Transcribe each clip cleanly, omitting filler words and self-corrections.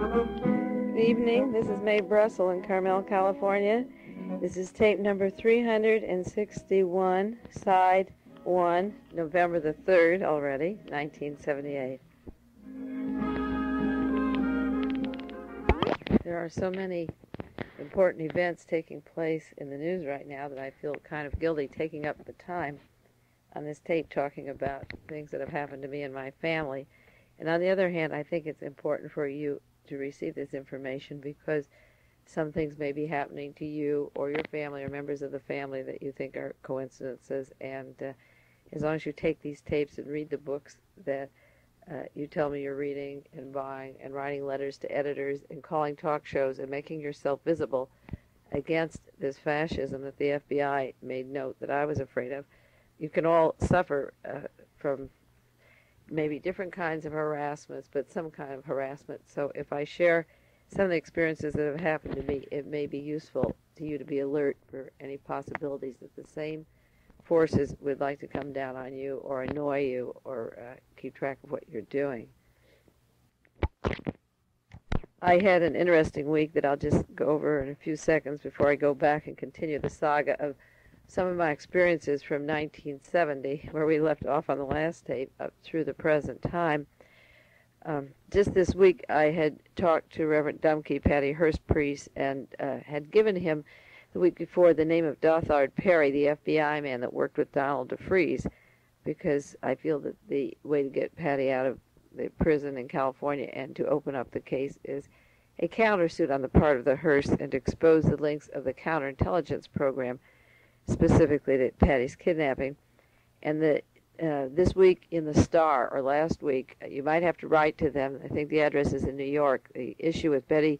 Good evening. This is Mae Brussell in Carmel, California. This is tape number 361, side 1, November the 3rd already, 1978. There are so many important events taking place in the news right now that I feel kind of guilty taking up the time on this tape talking about things that have happened to me and my family. And on the other hand, I think it's important for you to receive this information because some things may be happening to you or your family or members of the family that you think are coincidences. And as long as you take these tapes and read the books that you tell me you're reading and buying and writing letters to editors and calling talk shows and making yourself visible against this fascism that the FBI made note that I was afraid of, you can all suffer from maybe different kinds of harassments, but some kind of harassment. So if I share some of the experiences that have happened to me, it may be useful to you to be alert for any possibilities that the same forces would like to come down on you or annoy you or keep track of what you're doing. I had an interesting week that I'll just go over in a few seconds before I go back and continue the saga of some of my experiences from 1970, where we left off on the last tape, up through the present time. Just this week, I had talked to Reverend Dumke, Patty Hearst priest, and had given him the week before the name of Dothard Perry, the FBI man that worked with Donald DeFreeze, because I feel that the way to get Patty out of the prison in California and to open up the case is a countersuit on the part of the Hearst and to expose the links of the counterintelligence program, specifically to Patty's kidnapping. And this week in the Star, or last week, you might have to write to them. I think the address is in New York. The issue with Betty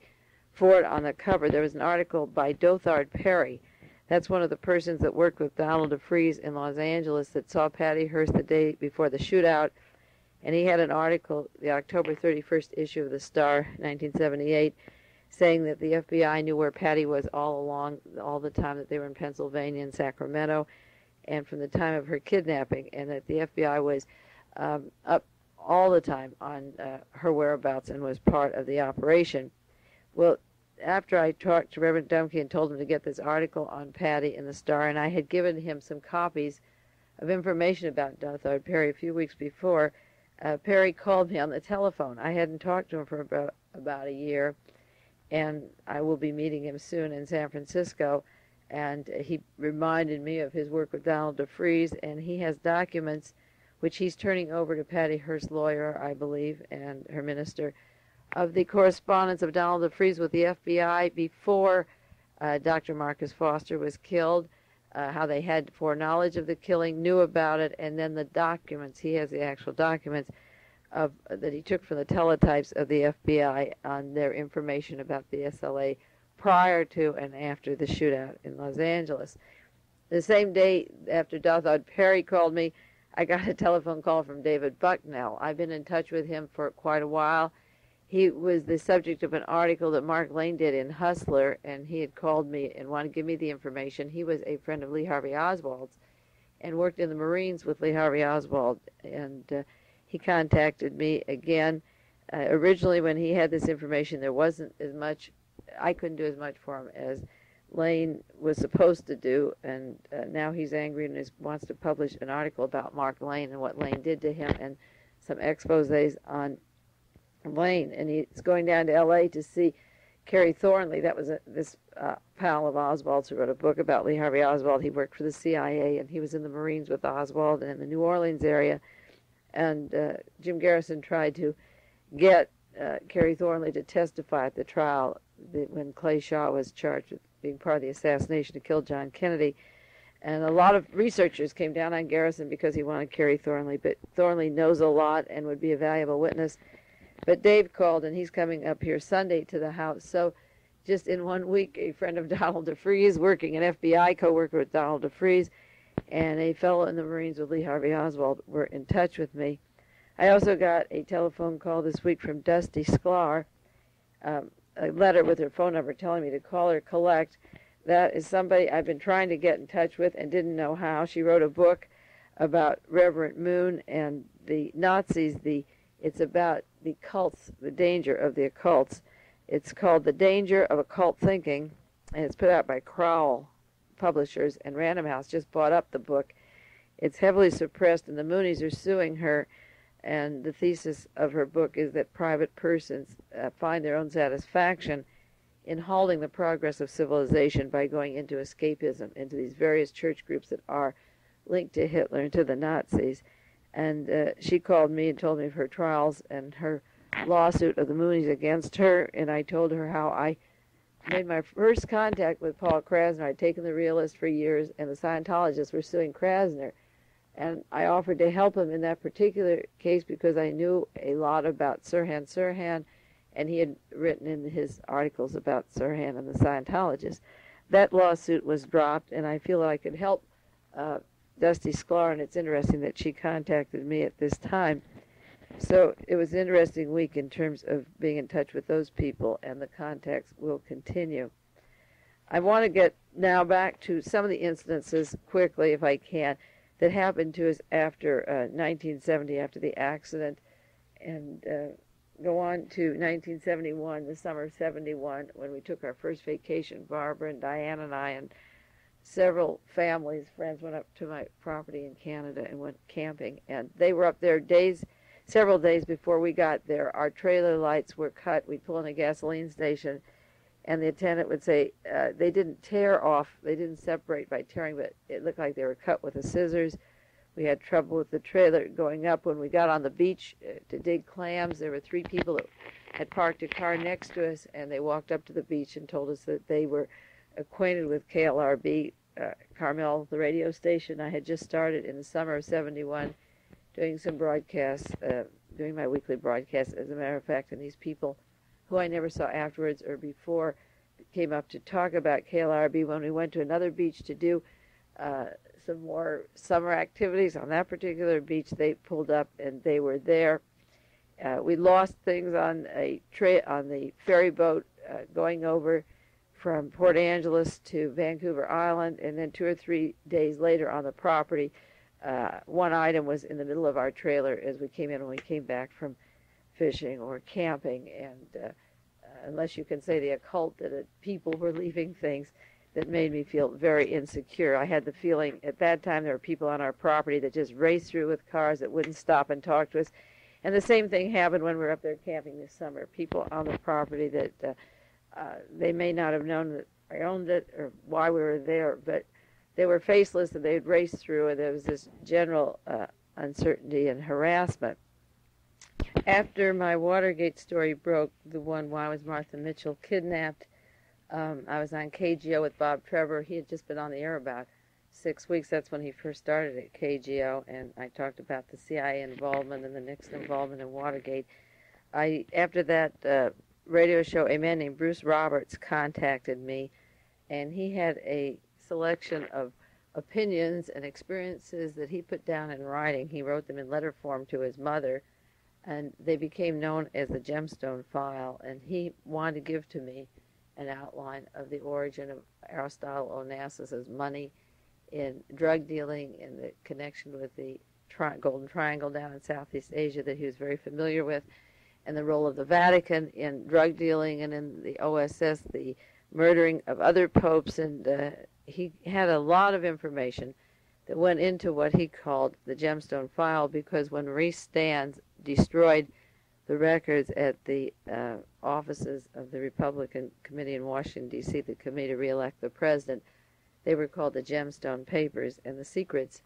Ford on the cover, there was an article by Dothard Perry. That's one of the persons that worked with Donald DeFreeze in Los Angeles that saw Patty Hearst the day before the shootout. And he had an article, the October 31st issue of the Star, 1978, saying that the FBI knew where Patty was all along, all the time that they were in Pennsylvania and Sacramento, and from the time of her kidnapping, and that the FBI was up all the time on her whereabouts and was part of the operation. Well, after I talked to Reverend Dumke and told him to get this article on Patty in the Star, and I had given him some copies of information about Dothard Perry a few weeks before, Perry called me on the telephone. I hadn't talked to him for about a year, and I will be meeting him soon in San Francisco, and he reminded me of his work with Donald DeFreeze, and he has documents which he's turning over to Patty Hearst's lawyer, I believe, and her minister, of the correspondence of Donald DeFreeze with the FBI before Dr. Marcus Foster was killed, how they had foreknowledge of the killing, knew about it, and then the documents. He has the actual documents that he took from the teletypes of the FBI on their information about the SLA prior to and after the shootout in Los Angeles. The same day after Dothard Perry called me, I got a telephone call from David Bucknell. I've been in touch with him for quite a while. He was the subject of an article that Mark Lane did in Hustler, and he had called me and wanted to give me the information. He was a friend of Lee Harvey Oswald's and worked in the Marines with Lee Harvey Oswald, and he contacted me again. Originally, when he had this information, there wasn't as much, I couldn't do as much for him as Lane was supposed to do, and now he's angry and wants to publish an article about Mark Lane and what Lane did to him and some exposés on Lane. And he's going down to L.A. to see Kerry Thornley. That was this pal of Oswald's who wrote a book about Lee Harvey Oswald. He worked for the CIA, and he was in the Marines with Oswald and in the New Orleans area. And Jim Garrison tried to get Kerry Thornley to testify at the trial when Clay Shaw was charged with being part of the assassination to kill John Kennedy. And a lot of researchers came down on Garrison because he wanted Kerry Thornley, but Thornley knows a lot and would be a valuable witness. But Dave called, and he's coming up here Sunday to the house. So just in 1 week, a friend of Donald DeFreeze, working an FBI co-worker with Donald DeFreeze, and a fellow in the Marines with Lee Harvey Oswald were in touch with me. I also got a telephone call this week from Dusty Sklar, a letter with her phone number telling me to call her collect. That is somebody I've been trying to get in touch with and didn't know how. She wrote a book about Reverend Moon and the Nazis. It's about the cults, the danger of the occults. It's called The Danger of Occult Thinking, and it's put out by Crowell Publishers, and Random House just bought up the book. It's heavily suppressed, and the Moonies are suing her, and the thesis of her book is that private persons find their own satisfaction in halting the progress of civilization by going into escapism, into these various church groups that are linked to Hitler and to the Nazis. And she called me and told me of her trials and her lawsuit of the Moonies against her, and I told her how I made my first contact with Paul Krasner. I'd taken the realist for years, and the Scientologists were suing Krasner. And I offered to help him in that particular case because I knew a lot about Sirhan, and he had written in his articles about Sirhan and the Scientologists. That lawsuit was dropped, and I feel that I could help Dusty Sklar, and it's interesting that she contacted me at this time. So it was an interesting week in terms of being in touch with those people, and the contacts will continue. I want to get now back to some of the incidences quickly, if I can, that happened to us after 1970, after the accident, and go on to 1971, the summer of 71, when we took our first vacation. Barbara and Diane and I and several families, friends, went up to my property in Canada and went camping, and they were up there several days before we got there. Our trailer lights were cut. We'd pull in a gasoline station, and the attendant would say they didn't tear off, they didn't separate by tearing, but it looked like they were cut with the scissors. We had trouble with the trailer going up. When we got on the beach to dig clams, there were 3 people that had parked a car next to us, and they walked up to the beach and told us that they were acquainted with KLRB, Carmel, the radio station. I had just started in the summer of 71 doing some broadcasts, doing my weekly broadcasts, as a matter of fact, and these people who I never saw afterwards or before came up to talk about KLRB. When we went to another beach to do some more summer activities on that particular beach, they pulled up and they were there. We lost things on the ferry boat going over from Port Angeles to Vancouver Island, and then 2 or 3 days later on the property, one item was in the middle of our trailer as we came in when we came back from fishing or camping, and unless you can say the occult, that people were leaving things that made me feel very insecure. I had the feeling at that time there were people on our property that just raced through with cars that wouldn't stop and talk to us. And the same thing happened when we were up there camping this summer. People on the property that they may not have known that I owned it or why we were there, but they were faceless and they'd raced through, and there was this general uncertainty and harassment. After my Watergate story broke, the one why was Martha Mitchell kidnapped, I was on KGO with Bob Trevor. He had just been on the air about 6 weeks. That's when he first started at KGO, and I talked about the CIA involvement and the Nixon involvement in Watergate. After that radio show, a man named Bruce Roberts contacted me, and he had a selection of opinions and experiences that he put down in writing. He wrote them in letter form to his mother, and they became known as the Gemstone File, and he wanted to give to me an outline of the origin of Aristotle Onassis's money in drug dealing, in the connection with the Golden Triangle down in Southeast Asia that he was very familiar with, and the role of the Vatican in drug dealing, and in the OSS, the murdering of other popes, and he had a lot of information that went into what he called the Gemstone File, because when Maurice Stans destroyed the records at the offices of the Republican Committee in Washington, D.C., the committee to re-elect the president, they were called the Gemstone Papers, and the secrets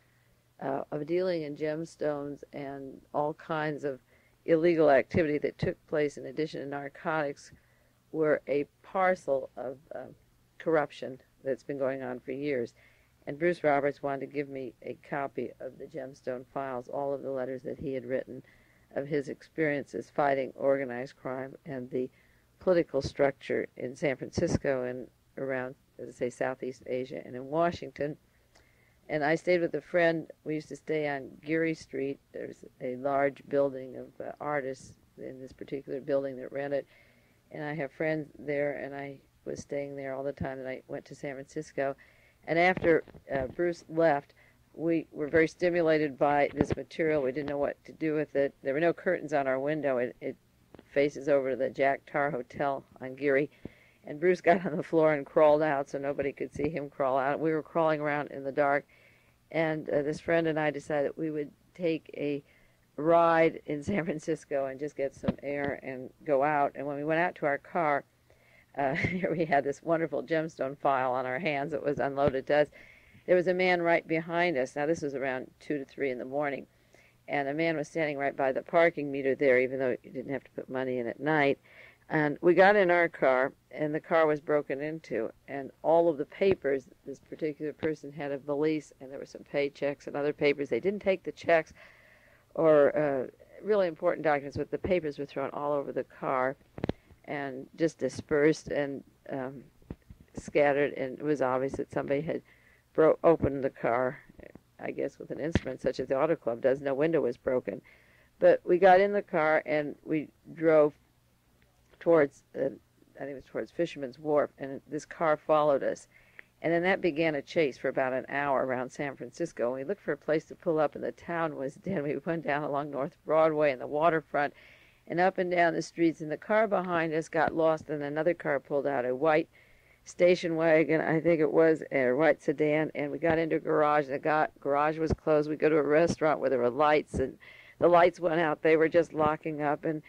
of dealing in gemstones and all kinds of illegal activity that took place in addition to narcotics were a parcel of corruption that's been going on for years. And Bruce Roberts wanted to give me a copy of the Gemstone Files, all of the letters that he had written of his experiences fighting organized crime and the political structure in San Francisco and around, as I say, Southeast Asia and in Washington. And I stayed with a friend. We used to stay on Geary Street. There's a large building of artists in this particular building that rented. And I have friends there, and I was staying there all the time that I went to San Francisco. And after Bruce left, we were very stimulated by this material. We didn't know what to do with it. There were no curtains on our window. It faces over to the Jack Tar Hotel on Geary. And Bruce got on the floor and crawled out so nobody could see him crawl out. We were crawling around in the dark, and this friend and I decided we would take a ride in San Francisco and just get some air and go out. And when we went out to our car, here we had this wonderful gemstone file on our hands that was unloaded to us. There was a man right behind us. Now, this was around 2 to 3 in the morning, and a man was standing right by the parking meter there, even though you didn't have to put money in at night. And we got in our car, and the car was broken into, and all of the papers, this particular person had a valise, and there were some paychecks and other papers. They didn't take the checks or really important documents, but the papers were thrown all over the car and just dispersed and scattered, and it was obvious that somebody had opened the car, I guess with an instrument such as the Auto Club does. No window was broken. But we got in the car and we drove towards, I think it was towards Fisherman's Wharf, and this car followed us. And then that began a chase for about an hour around San Francisco. And we looked for a place to pull up, and the town was dead. We went down along North Broadway and the waterfront and up and down the streets, and the car behind us got lost, and another car pulled out, a white station wagon, I think it was, a white sedan, and we got into a garage. The garage was closed. We go to a restaurant where there were lights, and the lights went out. They were just locking up, and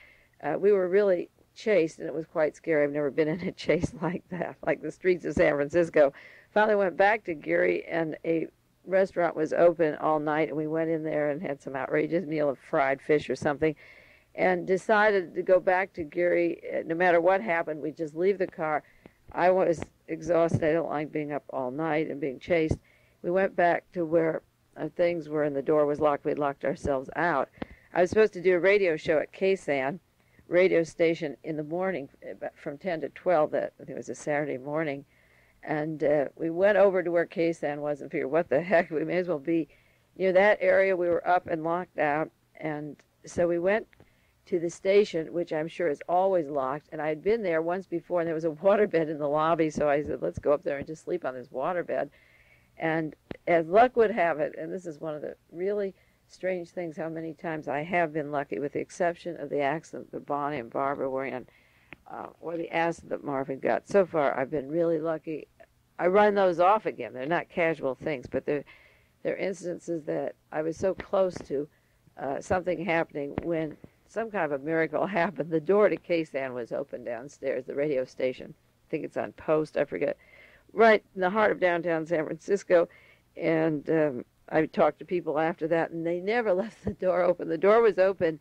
we were really chased, and it was quite scary. I've never been in a chase like that, like the streets of San Francisco. Finally went back to Geary, and a restaurant was open all night, and we went in there and had some outrageous meal of fried fish or something, and decided to go back to Geary. No matter what happened, we'd just leave the car. I was exhausted. I don't like being up all night and being chased. We went back to where things were, and the door was locked. We'd locked ourselves out. I was supposed to do a radio show at KSAN radio station in the morning from 10 to 12. That I think it was a Saturday morning. And we went over to where KSAN was and figured, what the heck, we may as well be near that area. We were up and locked out. And so we went to the station, which I'm sure is always locked, and I had been there once before, and there was a waterbed in the lobby, so I said, let's go up there and just sleep on this waterbed. And as luck would have it, and this is one of the really strange things, how many times I have been lucky, with the exception of the accident that Bonnie and Barbara were in, or the accident that Marvin got. So far, I've been really lucky. I run those off again. They're not casual things, but they're instances that I was so close to something happening when some kind of a miracle happened. The door to KSAN was open downstairs, the radio station. I think it's on Post, I forget. Right in the heart of downtown San Francisco. And I talked to people after that, and they never left the door open. The door was open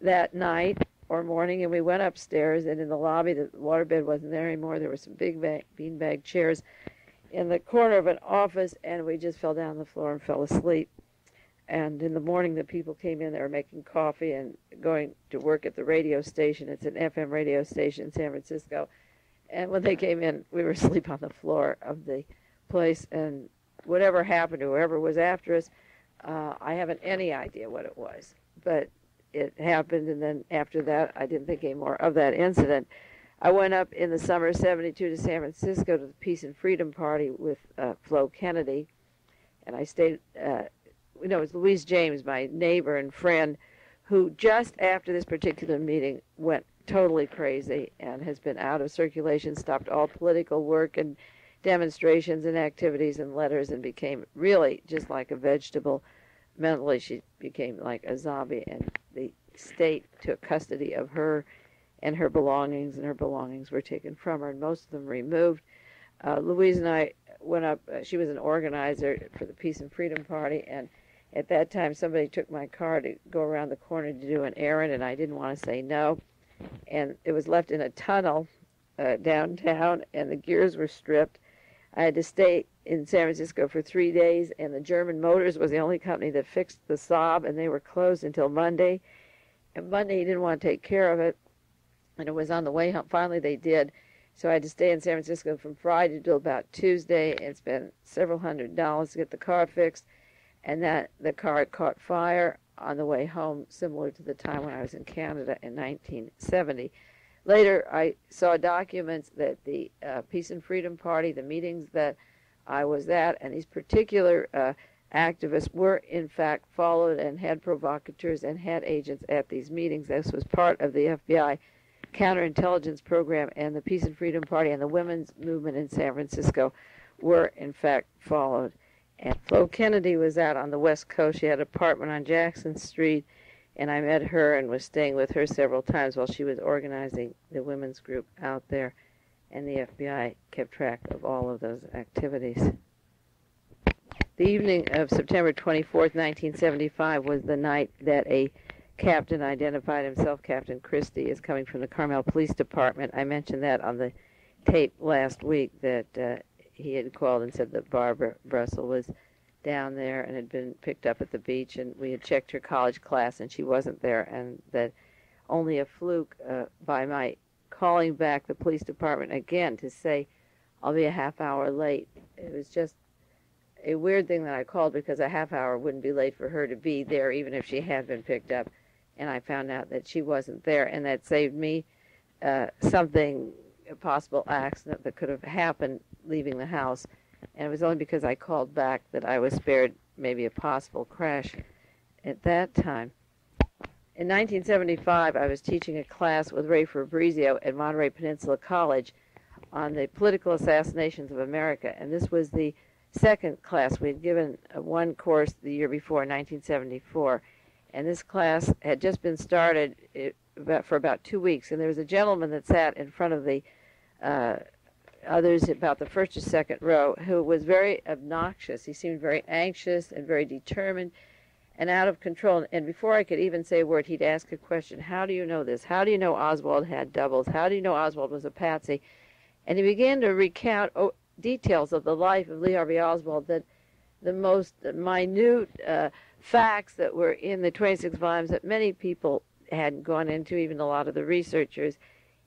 that night or morning, and we went upstairs, and in the lobby, the waterbed wasn't there anymore. There were some big beanbag chairs in the corner of an office, and we just fell down on the floor and fell asleep. And in the morning, the people came in. They were making coffee and going to work at the radio station. It's an FM radio station in San Francisco. And when they came in, we were asleep on the floor of the place. And whatever happened to whoever was after us, I haven't any idea what it was. But it happened, and then after that, I didn't think any more of that incident. I went up in the summer of '72 to San Francisco to the Peace and Freedom Party with Flo Kennedy. And I stayed... it was Louise James, my neighbor and friend, who just after this particular meeting went totally crazy and has been out of circulation, stopped all political work and demonstrations and activities and letters, and became really just like a vegetable. Mentally, she became like a zombie, and the state took custody of her and her belongings were taken from her, and most of them removed. Louise and I went up. She was an organizer for the Peace and Freedom Party, and at that time, somebody took my car to go around the corner to do an errand, and I didn't want to say no. And it was left in a tunnel downtown, and the gears were stripped. I had to stay in San Francisco for 3 days, and the German Motors was the only company that fixed the Saab, and they were closed until Monday. And Monday, he didn't want to take care of it, and it was on the way home. Finally, they did. So I had to stay in San Francisco from Friday till about Tuesday and spend several $100s to get the car fixed. And that the car had caught fire on the way home, similar to the time when I was in Canada in 1970. Later, I saw documents that the Peace and Freedom Party, the meetings that I was at, and these particular activists were in fact followed and had provocateurs and had agents at these meetings. This was part of the FBI counterintelligence program, and the Peace and Freedom Party and the women's movement in San Francisco were in fact followed. And Flo Kennedy was out on the West Coast. She had an apartment on Jackson Street, and I met her and was staying with her several times while she was organizing the women's group out there, and the FBI kept track of all of those activities. The evening of September 24th, 1975 was the night that a captain identified himself, Captain Christie, as coming from the Carmel Police Department. I mentioned that on the tape last week, that he had called and said that Barbara Brussell was down there and had been picked up at the beach, and we had checked her college class and she wasn't there, and that only a fluke by my calling back the police department again to say I'll be a half hour late. It was just a weird thing that I called, because a half hour wouldn't be late for her to be there even if she had been picked up, and I found out that she wasn't there, and that saved me a possible accident that could have happened leaving the house. And it was only because I called back that I was spared maybe a possible crash at that time. In 1975, I was teaching a class with Ray Fabrizio at Monterey Peninsula College on the political assassinations of America, and this was the second class. We had given one course the year before, 1974, and this class had just been started for about 2 weeks, and there was a gentleman that sat in front of the others about the first or second row who was very obnoxious. He seemed very anxious and very determined and out of control, and before I could even say a word, he'd ask a question: how do you know this? How do you know Oswald had doubles? How do you know Oswald was a patsy? And he began to recount details of the life of Lee Harvey Oswald, that the most minute facts that were in the 26 volumes that many people hadn't gone into, even a lot of the researchers.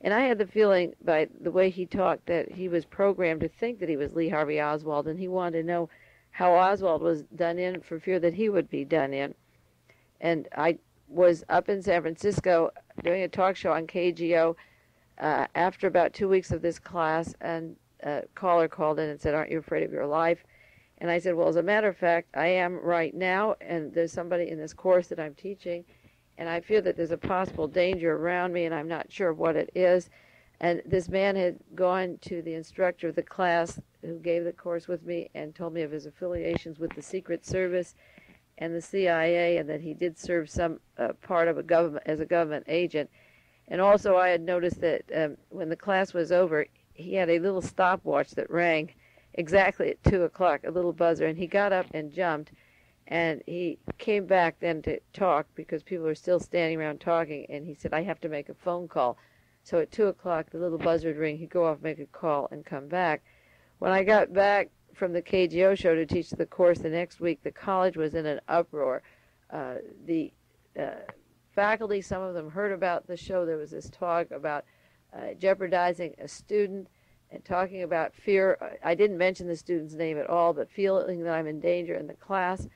And I had the feeling, by the way he talked, that he was programmed to think that he was Lee Harvey Oswald, and he wanted to know how Oswald was done in for fear that he would be done in. And I was up in San Francisco doing a talk show on KGO after about 2 weeks of this class, and a caller called in and said, "Aren't you afraid of your life?" And I said, "Well, as a matter of fact, I am right now, and there's somebody in this course that I'm teaching, and I feel that there's a possible danger around me, and I'm not sure what it is." And this man had gone to the instructor of the class who gave the course with me and told me of his affiliations with the Secret Service and the CIA, and that he did serve some part of a government as a government agent. And also I had noticed that when the class was over, he had a little stopwatch that rang exactly at 2 o'clock, a little buzzer, and he got up and jumped, and he came back then to talk because people were still standing around talking, and he said, "I have to make a phone call." So at 2 o'clock, the little buzzer would ring, he'd go off, make a call, and come back. When I got back from the KGO show to teach the course the next week, the college was in an uproar. The faculty, some of them heard about the show. There was this talk about jeopardizing a student and talking about fear. I didn't mention the student's name at all, but feeling that I'm in danger in the class.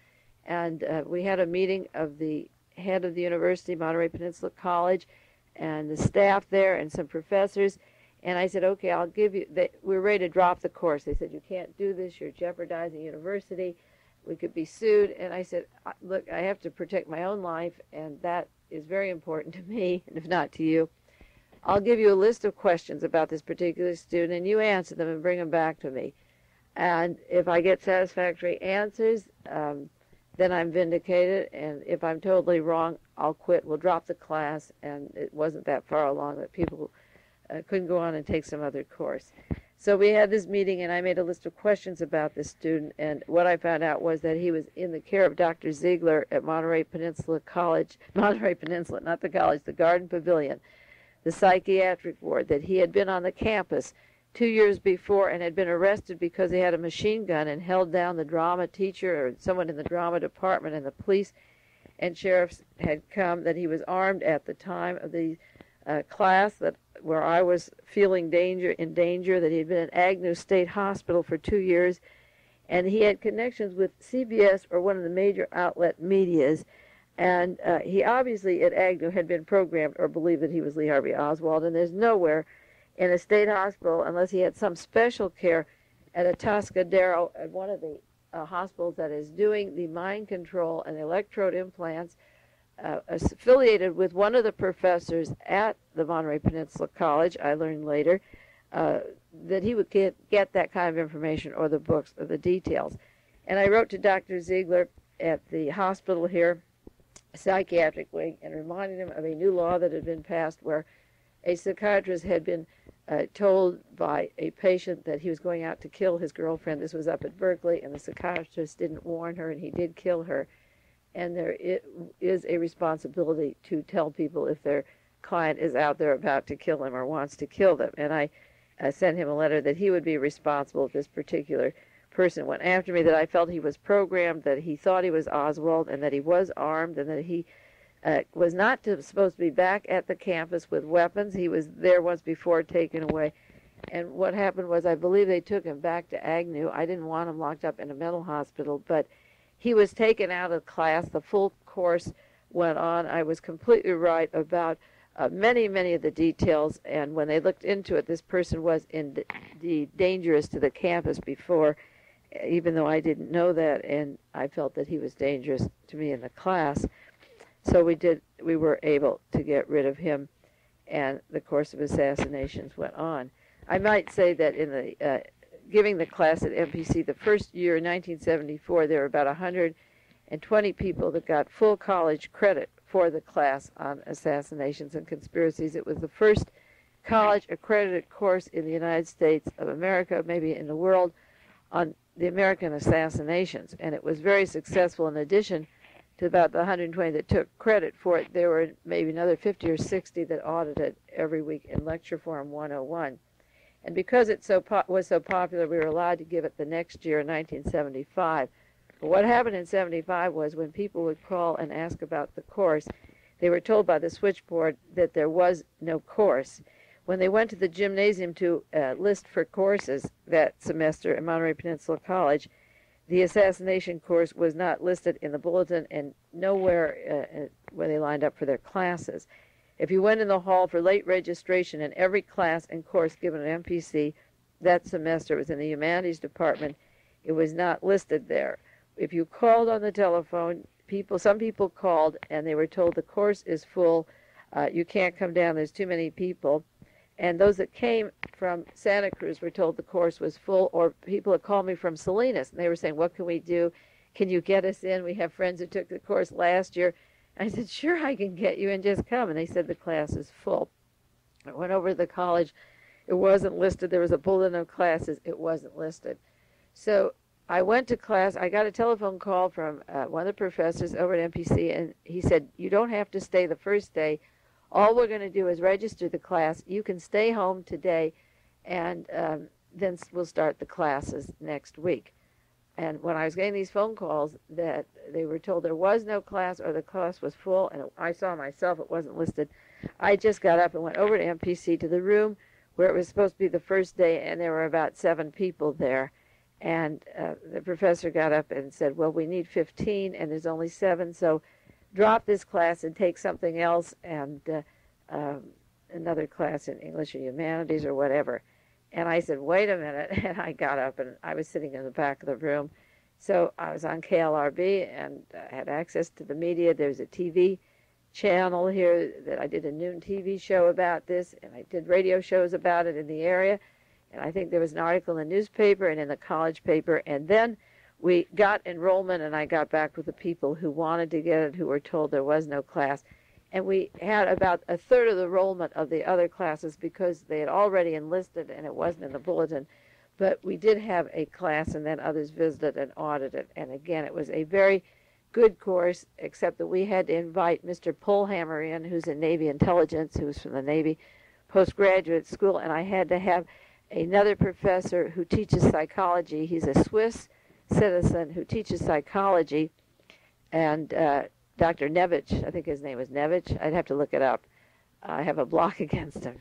And we had a meeting of the head of the university, Monterey Peninsula College, and the staff there and some professors. And I said, "Okay, I'll give you," we're ready to drop the course. They said, "You can't do this. You're jeopardizing university. We could be sued." And I said, "Look, I have to protect my own life, and that is very important to me, and if not to you. I'll give you a list of questions about this particular student, and you answer them and bring them back to me. And if I get satisfactory answers, then I'm vindicated, and if I'm totally wrong, I'll quit. We'll drop the class." And it wasn't that far along that people couldn't go on and take some other course. So we had this meeting, and I made a list of questions about this student, and what I found out was that he was in the care of Dr. Ziegler at Monterey Peninsula College, Monterey Peninsula, not the college, the Garden Pavilion, the psychiatric ward, that he had been on the campus 2 years before and had been arrested because he had a machine gun and held down the drama teacher or someone in the drama department, and the police and sheriffs had come, that he was armed at the time of the class where I was feeling in danger, that he had been at Agnew State Hospital for 2 years, and he had connections with CBS or one of the major outlet medias, and he obviously at Agnew had been programmed or believed that he was Lee Harvey Oswald, and there's nowhere in a state hospital, unless he had some special care at a Atascadero at one of the hospitals that is doing the mind control and electrode implants, affiliated with one of the professors at the Monterey Peninsula College. I learned later that he would get that kind of information, or the books, or the details. And I wrote to Dr. Ziegler at the hospital here, psychiatric wing, and reminded him of a new law that had been passed where a psychiatrist had been told by a patient that he was going out to kill his girlfriend. This was up at Berkeley, and the psychiatrist didn't warn her, and he did kill her. And there is a responsibility to tell people if their client is out there about to kill them or wants to kill them. And I sent him a letter that he would be responsible if this particular person went after me, that I felt he was programmed, that he thought he was Oswald, and that he was armed, and that he was not supposed to be back at the campus with weapons. He was there once before, taken away. And what happened was, I believe they took him back to Agnew. I didn't want him locked up in a mental hospital, but he was taken out of class. The full course went on. I was completely right about many of the details, and when they looked into it, this person was indeed dangerous to the campus before, even though I didn't know that, and I felt that he was dangerous to me in the class. So we were able to get rid of him, and the course of assassinations went on. I might say that in the giving the class at MPC the first year in 1974, there were about 120 people that got full college credit for the class on assassinations and conspiracies. It was the first college accredited course in the United States of America, maybe in the world, on the American assassinations, and it was very successful. In addition to about the 120 that took credit for it, there were maybe another 50 or 60 that audited every week in Lecture Form 101. And because it was so popular, we were allowed to give it the next year in 1975. But what happened in 75 was, when people would call and ask about the course, they were told by the switchboard that there was no course. When they went to the gymnasium to list for courses that semester at Monterey Peninsula College, the assassination course was not listed in the bulletin, and nowhere where they lined up for their classes. If you went in the hall for late registration in every class and course given at MPC that semester, it was in the humanities department, it was not listed there. If you called on the telephone, some people called and they were told the course is full, you can't come down, there's too many people. And those that came from Santa Cruz were told the course was full, or people had called me from Salinas, and they were saying, what can we do? Can you get us in? We have friends who took the course last year. I said, sure, I can get you in, just come. And they said the class is full. I went over to the college. It wasn't listed. There was a bulletin of classes. It wasn't listed. So I went to class. I got a telephone call from one of the professors over at MPC, and he said, you don't have to stay the first day. All we're going to do is register the class. You can stay home today, and then we'll start the classes next week. And when I was getting these phone calls that they were told there was no class, or the class was full, and I saw myself it wasn't listed, I just got up and went over to MPC to the room where it was supposed to be the first day, and there were about 7 people there. And the professor got up and said, well, we need 15, and there's only 7, so drop this class and take something else, and another class in English or Humanities or whatever. And I said, wait a minute, and I got up, and I was sitting in the back of the room. So I was on KLRB and had access to the media. There's a TV channel here that I did a noon TV show about this, and I did radio shows about it in the area. And I think there was an article in the newspaper and in the college paper. And then we got enrollment, and I got back with the people who wanted to get it, who were told there was no class. And we had about a third of the enrollment of the other classes because they had already enlisted and it wasn't in the bulletin. But we did have a class, and then others visited and audited. And again, it was a very good course, except that we had to invite Mr. Polhammer in, who's in Navy Intelligence, who's from the Navy postgraduate school, and I had to have another professor who teaches psychology. He's a Swiss citizen who teaches psychology, and Dr. Nevich, I think his name was Nevich. I'd have to look it up. I have a block against him.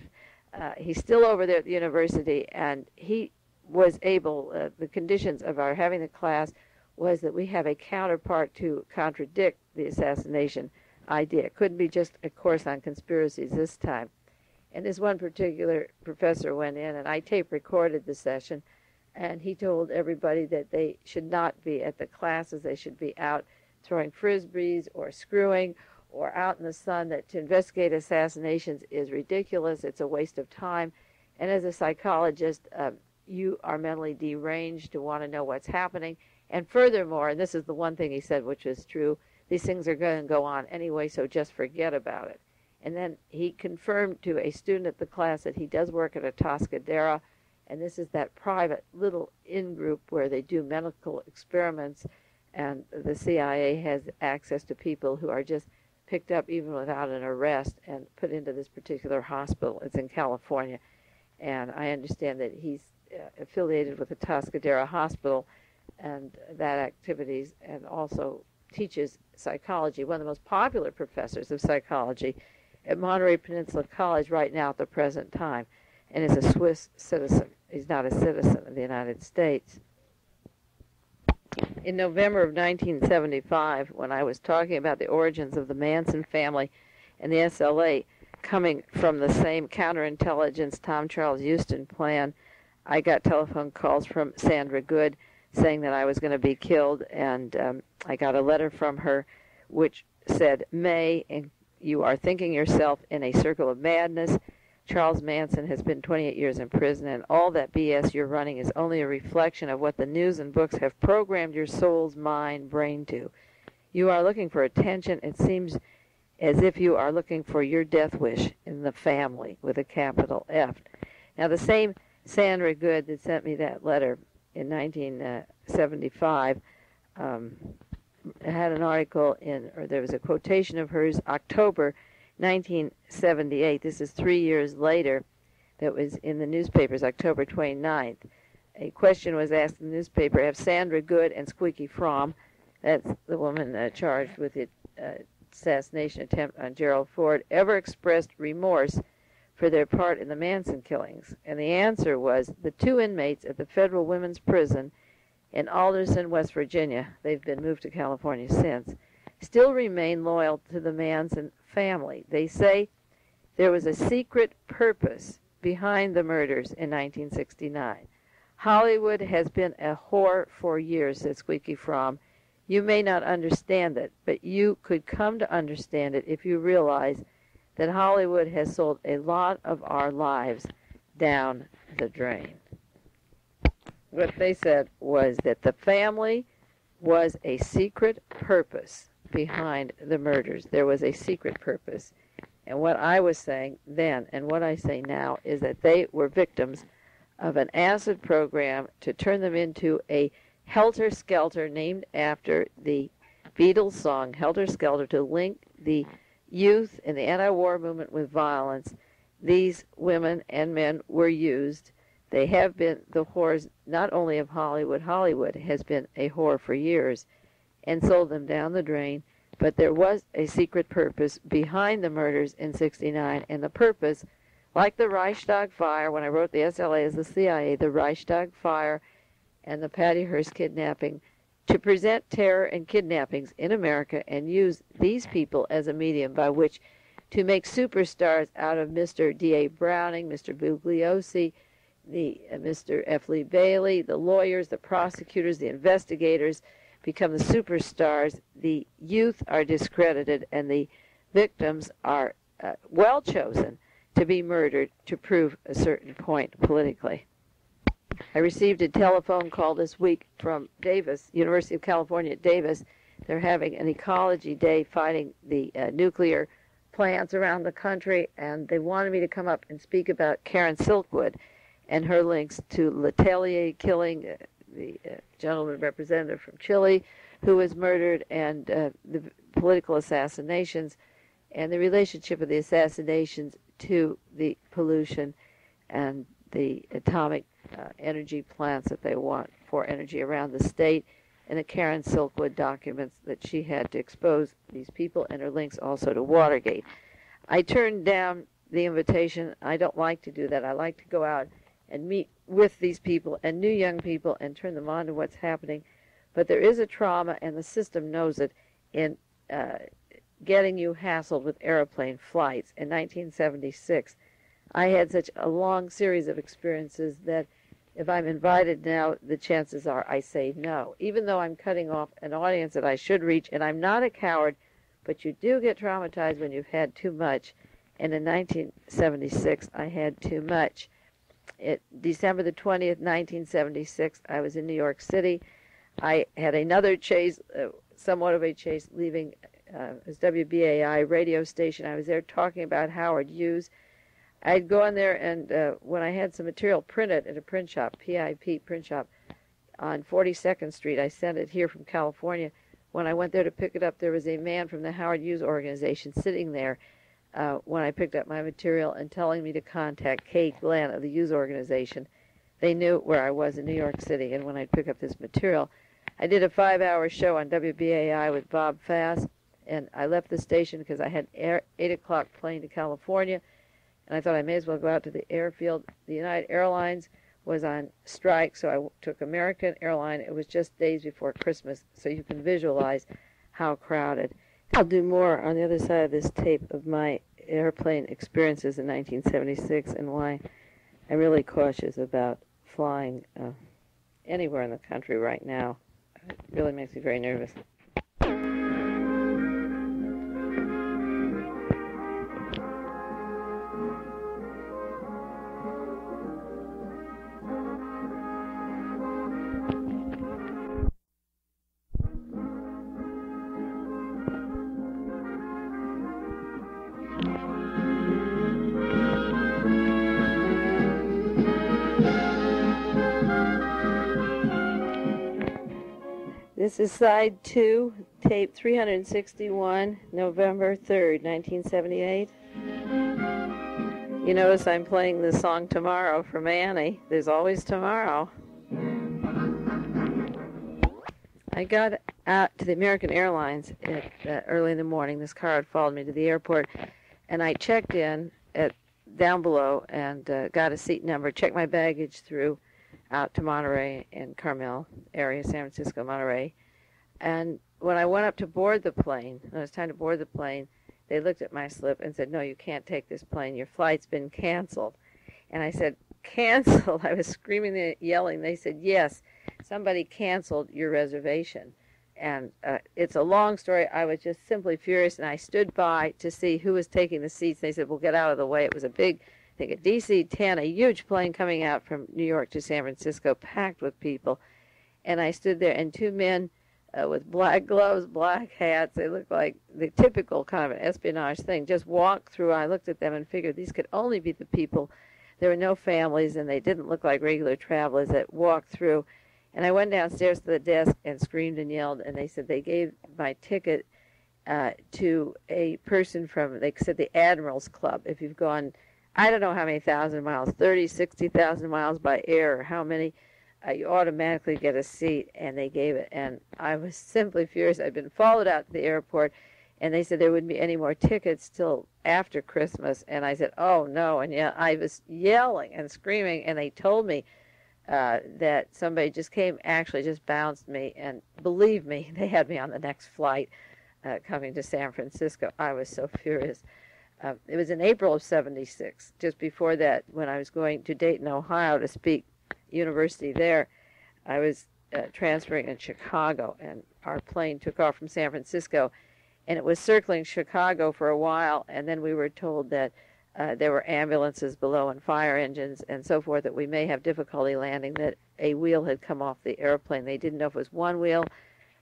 He's still over there at the university, and he was able, the conditions of our having the class was that we have a counterpart to contradict the assassination idea. It couldn't be just a course on conspiracies this time. And this one particular professor went in, and I tape recorded the session, and he told everybody that they should not be at the classes. They should be out throwing frisbees or screwing or out in the sun. That to investigate assassinations is ridiculous. It's a waste of time. And as a psychologist, you are mentally deranged to want to know what's happening. And furthermore, and this is the one thing he said which is true, these things are going to go on anyway, so just forget about it. And then he confirmed to a student at the class that he does work at a Toscadera, and this is that private little in-group where they do medical experiments, and the CIA has access to people who are just picked up even without an arrest and put into this particular hospital. It's in California, and I understand that he's affiliated with the Toscadera Hospital and that activities, and also teaches psychology, one of the most popular professors of psychology at Monterey Peninsula College right now at the present time, and is a Swiss citizen. He's not a citizen of the United States. In November of 1975, when I was talking about the origins of the Manson family and the SLA coming from the same counterintelligence Tom Charles Houston plan, I got telephone calls from Sandra Good saying that I was going to be killed, and I got a letter from her which said, May, you are thinking yourself in a circle of madness. Charles Manson has been 28 years in prison, and all that BS you're running is only a reflection of what the news and books have programmed your soul's mind, brain to. You are looking for attention. It seems as if you are looking for your death wish in the family, with a capital F. Now, the same Sandra Good that sent me that letter in 1975 had an article or there was a quotation of hers, October 1978. This is 3 years later. That was in the newspapers, October 29th. A question was asked in the newspaper, have Sandra Good and Squeaky Fromm, that's the woman charged with the assassination attempt on Gerald Ford, ever expressed remorse for their part in the Manson killings? And the answer was the two inmates at the federal women's prison in Alderson, West Virginia, they've been moved to California since, still remain loyal to the Manson family. They say there was a secret purpose behind the murders in 1969. Hollywood has been a whore for years, said Squeaky Fromm. You may not understand it, but you could come to understand it if you realize that Hollywood has sold a lot of our lives down the drain. What they said was that the family was a secret purpose behind the murders. There was a secret purpose. And what I was saying then and what I say now is that they were victims of an acid program to turn them into a helter-skelter, named after the Beatles song Helter Skelter, to link the youth in the anti-war movement with violence. These women and men were used. They have been the whores not only of Hollywood. Hollywood has been a whore for years and sold them down the drain. But there was a secret purpose behind the murders in '69, and the purpose, like the Reichstag fire, when I wrote the SLA as the CIA, the Reichstag fire and the Patty Hearst kidnapping, to present terror and kidnappings in America and use these people as a medium by which to make superstars out of Mr. D.A. Browning, Mr. Bugliosi, Mr. F. Lee Bailey, the lawyers, the prosecutors, the investigators become the superstars. The youth are discredited, and the victims are well chosen to be murdered to prove a certain point politically. I received a telephone call this week from Davis, University of California at Davis. They're having an ecology day fighting the nuclear plants around the country, and they wanted me to come up and speak about Karen Silkwood and her links to Letelier killing, the gentleman representative from Chile who was murdered, and the political assassinations and the relationship of the assassinations to the pollution and the atomic energy plants that they want for energy around the state, and the Karen Silkwood documents that she had to expose these people, and her links also to Watergate. I turned down the invitation. I don't like to do that. I like to go out and meet with these people and new young people and turn them on to what's happening. But there is a trauma, and the system knows it, in getting you hassled with airplane flights. In 1976, I had such a long series of experiences that If I'm invited now, the chances are I say no, even though I'm cutting off an audience that I should reach. And I'm not a coward, but you do get traumatized when you've had too much. And in 1976, I had too much. December the 20th, 1976, I was in New York City. I had another chase, somewhat of a chase, leaving his WBAI radio station. I was there talking about Howard Hughes. I'd gone there, and when I had some material printed at a print shop, PIP print shop, on 42nd Street, I sent it here from California. When I went there to pick it up, there was a man from the Howard Hughes organization sitting there when I picked up my material and telling me to contact Kay Glenn of the Hughes organization. They knew where I was in New York City, and when I'd pick up this material, I did a 5-hour show on WBAI with Bob Fass, and I left the station because I had 8 o'clock plane to California, and I thought I may as well go out to the airfield. The United Airlines was on strike, so I took American Airline. It was just days before Christmas, so you can visualize how crowded. I'll do more on the other side of this tape of my airplane experiences in 1976 and why I'm really cautious about flying anywhere in the country right now. It really makes me very nervous. This is side 2, tape 361, November 3rd, 1978. You notice I'm playing the song Tomorrow from Annie. There's always tomorrow. I got out to the American Airlines early in the morning. This car had followed me to the airport, and I checked in down below and got a seat number, checked my baggage through out to Monterey and Carmel area, San Francisco, Monterey. And when I went up to board the plane, when it was time to board the plane, they looked at my slip and said, "No, you can't take this plane. Your flight's been canceled." And I said, "Canceled?" I was screaming and yelling. They said, "Yes, somebody canceled your reservation." And it's a long story. I was just simply furious, and I stood by to see who was taking the seats. They said, "Well, get out of the way." It was a big, I think, a DC-10, a huge plane coming out from New York to San Francisco, packed with people. And I stood there, and 2 men with black gloves, black hats, they looked like the typical kind of an espionage thing, just walked through. I looked at them and figured these could only be the people. There were no families, and they didn't look like regular travelers that walked through. And I went downstairs to the desk and screamed and yelled, and they said they gave my ticket to a person from, they said, the Admirals Club. If you've gone, I don't know how many thousand miles, 30, 60,000 miles by air, or how many, you automatically get a seat, and they gave it. And I was simply furious. I'd been followed out to the airport, and they said there wouldn't be any more tickets till after Christmas. And I said, "Oh, no." And yeah, I was yelling and screaming, and they told me that somebody just came, actually just bounced me, and believe me, they had me on the next flight coming to San Francisco. I was so furious. It was in April of 76, just before that, when I was going to Dayton, Ohio to speak university there. I was transferring in Chicago, and our plane took off from San Francisco, and it was circling Chicago for a while, and then we were told that there were ambulances below and fire engines and so forth, that we may have difficulty landing, that a wheel had come off the airplane. They didn't know if it was 1 wheel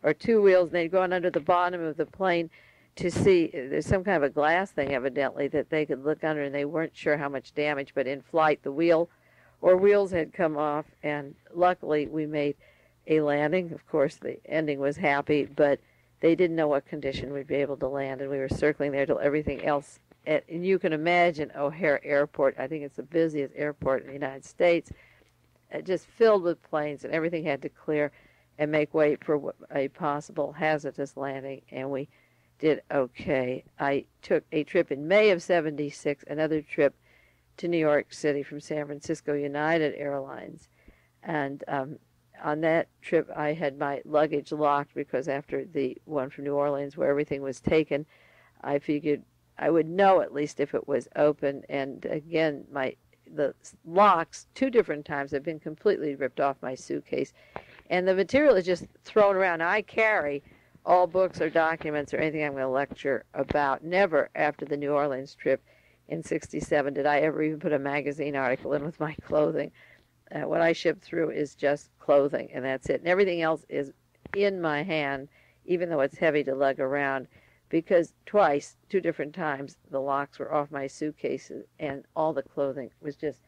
or 2 wheels, and they'd gone under the bottom of the plane to see. There's some kind of a glass thing, evidently, that they could look under, and they weren't sure how much damage, but in flight the wheel or wheels had come off, and luckily we made a landing. Of course, the ending was happy, but they didn't know what condition we'd be able to land, and we were circling there till everything else. And you can imagine O'Hare Airport, I think it's the busiest airport in the United States, just filled with planes, and everything had to clear and make way for a possible hazardous landing, and we did okay. I took a trip in May of 76, another trip to New York City from San Francisco, United Airlines. And on that trip, I had my luggage locked because after the one from New Orleans where everything was taken, I figured I would know at least if it was open. And again, my the locks 2 different times have been completely ripped off my suitcase, and the material is just thrown around. Now, I carry all books or documents or anything I'm going to lecture about. Never after the New Orleans trip in '67 did I ever even put a magazine article in with my clothing. What I ship through is just clothing, and that's it. And everything else is in my hand, even though it's heavy to lug around, because twice, 2 different times, the locks were off my suitcases, and all the clothing was just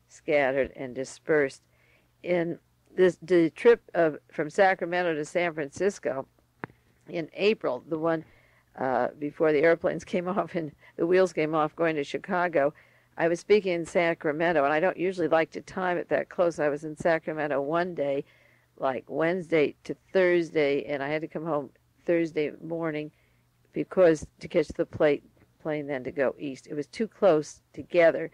scattered and dispersed. In the trip from Sacramento to San Francisco in April, the one before the airplanes came off and the wheels came off going to Chicago, I was speaking in Sacramento, and I don't usually like to time it that close. I was in Sacramento one day, like Wednesday to Thursday, and I had to come home Thursday morning because to catch the plane then to go east. It was too close together.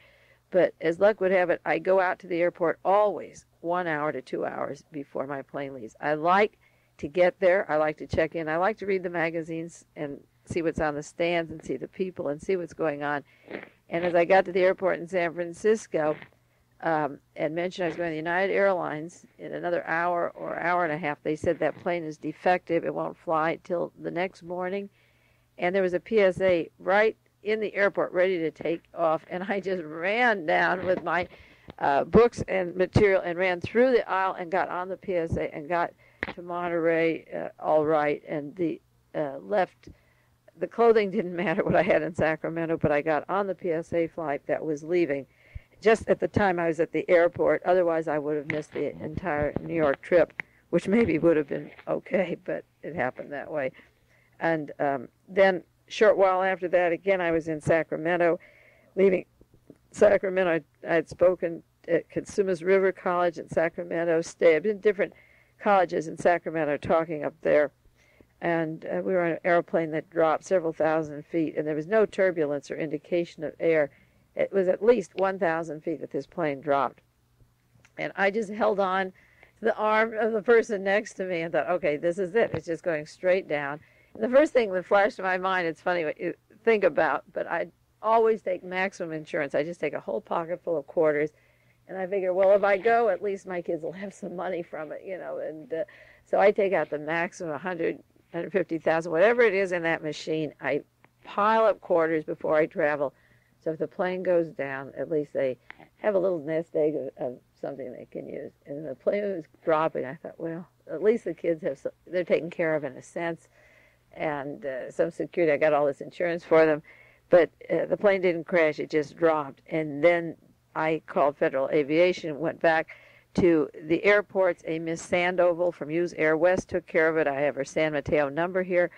But as luck would have it, I go out to the airport always 1 hour to 2 hours before my plane leaves. I like to get there. I like to check in. I like to read the magazines and see what's on the stands and see the people and see what's going on. And as I got to the airport in San Francisco and mentioned I was going to United Airlines in another hour or hour and a half, they said that plane is defective. It won't fly till the next morning. And there was a PSA right in the airport ready to take off, and I just ran down with my books and material and ran through the aisle and got on the PSA and got to Monterey all right, and the clothing didn't matter what I had in Sacramento, but I got on the PSA flight that was leaving just at the time I was at the airport. Otherwise, I would have missed the entire New York trip, which maybe would have been okay, but it happened that way. And then short while after that, again, I was in Sacramento. Leaving Sacramento, I had spoken at Cosumnes River College in Sacramento State. I've been in different colleges in Sacramento talking up there. And we were on an airplane that dropped several thousand feet, and there was no turbulence or indication of air. It was at least 1,000 feet that this plane dropped. And I just held on to the arm of the person next to me and thought, okay, this is it. It's just going straight down. And the first thing that flashed in my mind, it's funny what you think about, but I always take maximum insurance. I just take a whole pocket full of quarters, and I figure, well, if I go, at least my kids will have some money from it, you know. And so I take out the maximum 150,000, whatever it is in that machine. I pile up quarters before I travel. So if the plane goes down, at least they have a little nest egg of something they can use. And the plane was dropping. I thought, well, at least the kids they're taken care of in a sense. And some security, I got all this insurance for them. But the plane didn't crash, it just dropped. And then I called Federal Aviation, went back to the airports. A Miss Sandoval from Hughes Air West took care of it. I have her San Mateo number here.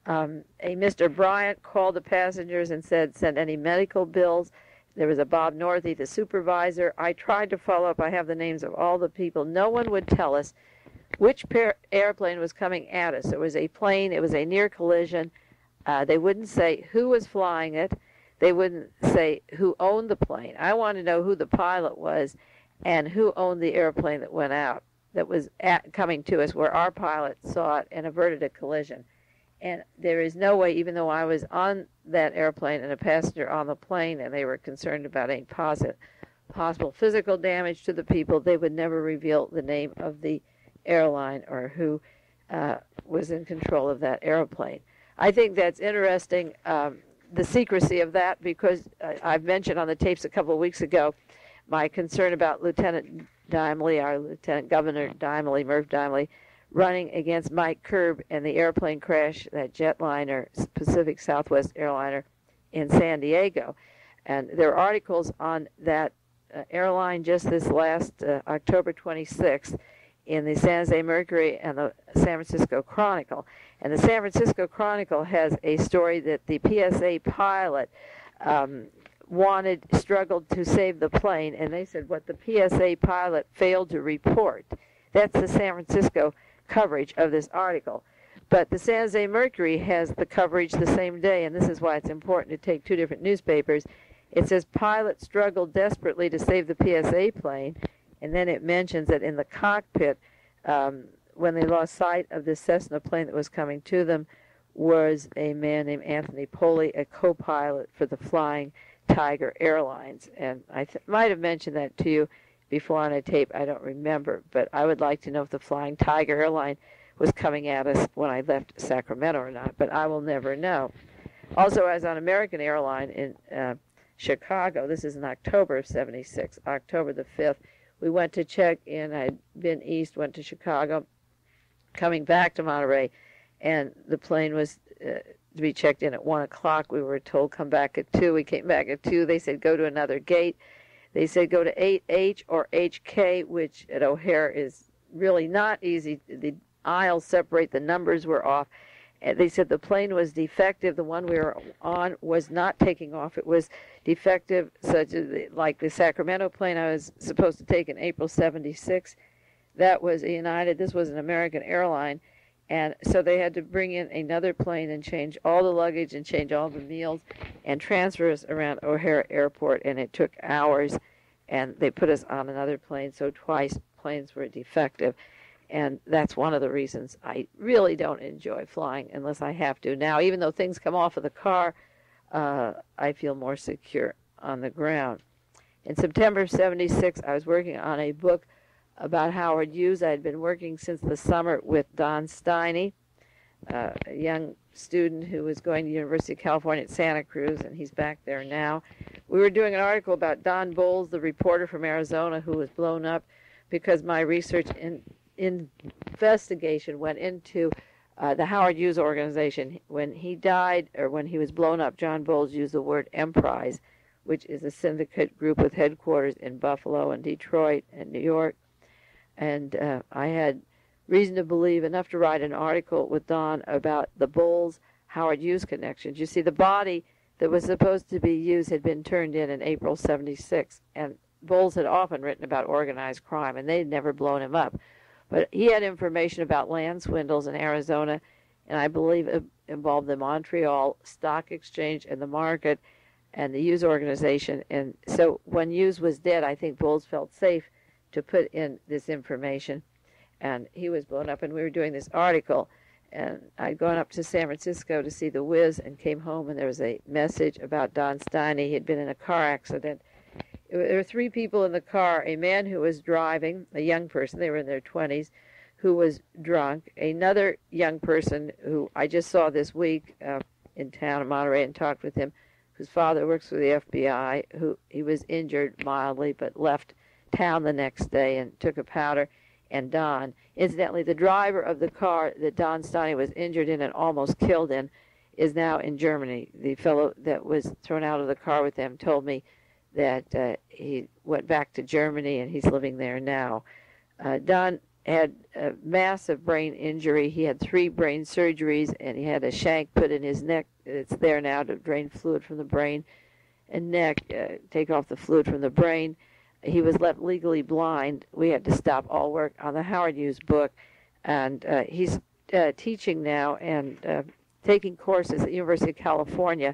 A Mr. Bryant called the passengers and said, send any medical bills. There was a Bob Northey, the supervisor. I tried to follow up. I have the names of all the people. No one would tell us which airplane was coming at us. It was a plane. It was a near collision. They wouldn't say who was flying it. They wouldn't say who owned the plane. I wanted to know who the pilot was and who owned the airplane that went out, that was coming to us, where our pilot saw it and averted a collision. And there is no way, even though I was on that airplane and a passenger on the plane, and they were concerned about any possible physical damage to the people, they would never reveal the name of the airline or who was in control of that airplane. I think that's interesting, the secrecy of that, because I've mentioned on the tapes a couple of weeks ago my concern about Lieutenant Dimely, our Lieutenant Governor Dimely, Merv Dimely, running against Mike Kerb and the airplane crash, that jetliner, Pacific Southwest airliner in San Diego. And there are articles on that airline just this last October 26th in the San Jose Mercury and the San Francisco Chronicle. And the San Francisco Chronicle has a story that the PSA pilot struggled to save the plane, and they said what the PSA pilot failed to report. That's the San Francisco coverage of this article. But the San Jose Mercury has the coverage the same day, and this is why it's important to take two different newspapers. It says pilot struggled desperately to save the PSA plane, and then it mentions that in the cockpit, when they lost sight of the Cessna plane that was coming to them, was a man named Anthony Poli, a co-pilot for the Flying Tiger Airlines. And I might have mentioned that to you before on a tape. I don't remember. But I would like to know if the Flying Tiger Airline was coming at us when I left Sacramento or not. But I will never know. Also, I was on American Airline in Chicago. This is in October of 76, October the 5th. We went to check in. I'd been east, went to Chicago, coming back to Monterey, and the plane was to be checked in at 1 o'clock. We were told come back at 2. We came back at 2. They said go to another gate. They said go to 8H or HK, which at O'Hare is really not easy. The aisles separate. The numbers were off. They said the plane was defective. The one we were on was not taking off. It was defective, such as like the Sacramento plane I was supposed to take in April 76. That was a United. This was an American airline. And so they had to bring in another plane and change all the luggage and change all the meals and transfer us around O'Hare Airport. And it took hours. And they put us on another plane. So twice planes were defective. And that's one of the reasons I really don't enjoy flying unless I have to. Now, even though things come off of the car, I feel more secure on the ground. In September of 76, I was working on a book about Howard Hughes. I had been working since the summer with Don Steiny, a young student who was going to the University of California at Santa Cruz, and he's back there now. We were doing an article about Don Bowles, the reporter from Arizona who was blown up because my research investigation went into the Howard Hughes organization. When he died, or when he was blown up, John Bowles used the word Emprise, which is a syndicate group with headquarters in Buffalo and Detroit and New York. And I had reason to believe enough to write an article with Don about the Bowles-Howard Hughes connections. You see, the body that was supposed to be used had been turned in April 76, and Bowles had often written about organized crime, and they'd never blown him up. But he had information about land swindles in Arizona, and I believe it involved the Montreal Stock Exchange and the market and the Hughes organization. And so when Hughes was dead, I think Bowles felt safe to put in this information. And he was blown up, and we were doing this article. And I'd gone up to San Francisco to see the Wiz and came home, and there was a message about Don Steiny. He had been in a car accident. There were 3 people in the car, a man who was driving, a young person, they were in their 20s, who was drunk, another young person who I just saw this week in town in Monterey and talked with him, whose father works for the FBI, who he was injured mildly but left town the next day and took a powder, and Don. Incidentally, the driver of the car that Don Steiny was injured in and almost killed in is now in Germany. The fellow that was thrown out of the car with them told me that he went back to Germany and he's living there now. Don had a massive brain injury. He had 3 brain surgeries, and he had a shank put in his neck. It's there now to drain fluid from the brain and neck, take off the fluid from the brain. He was left legally blind. We had to stop all work on the Howard Hughes book, and he's teaching now and taking courses at the University of California.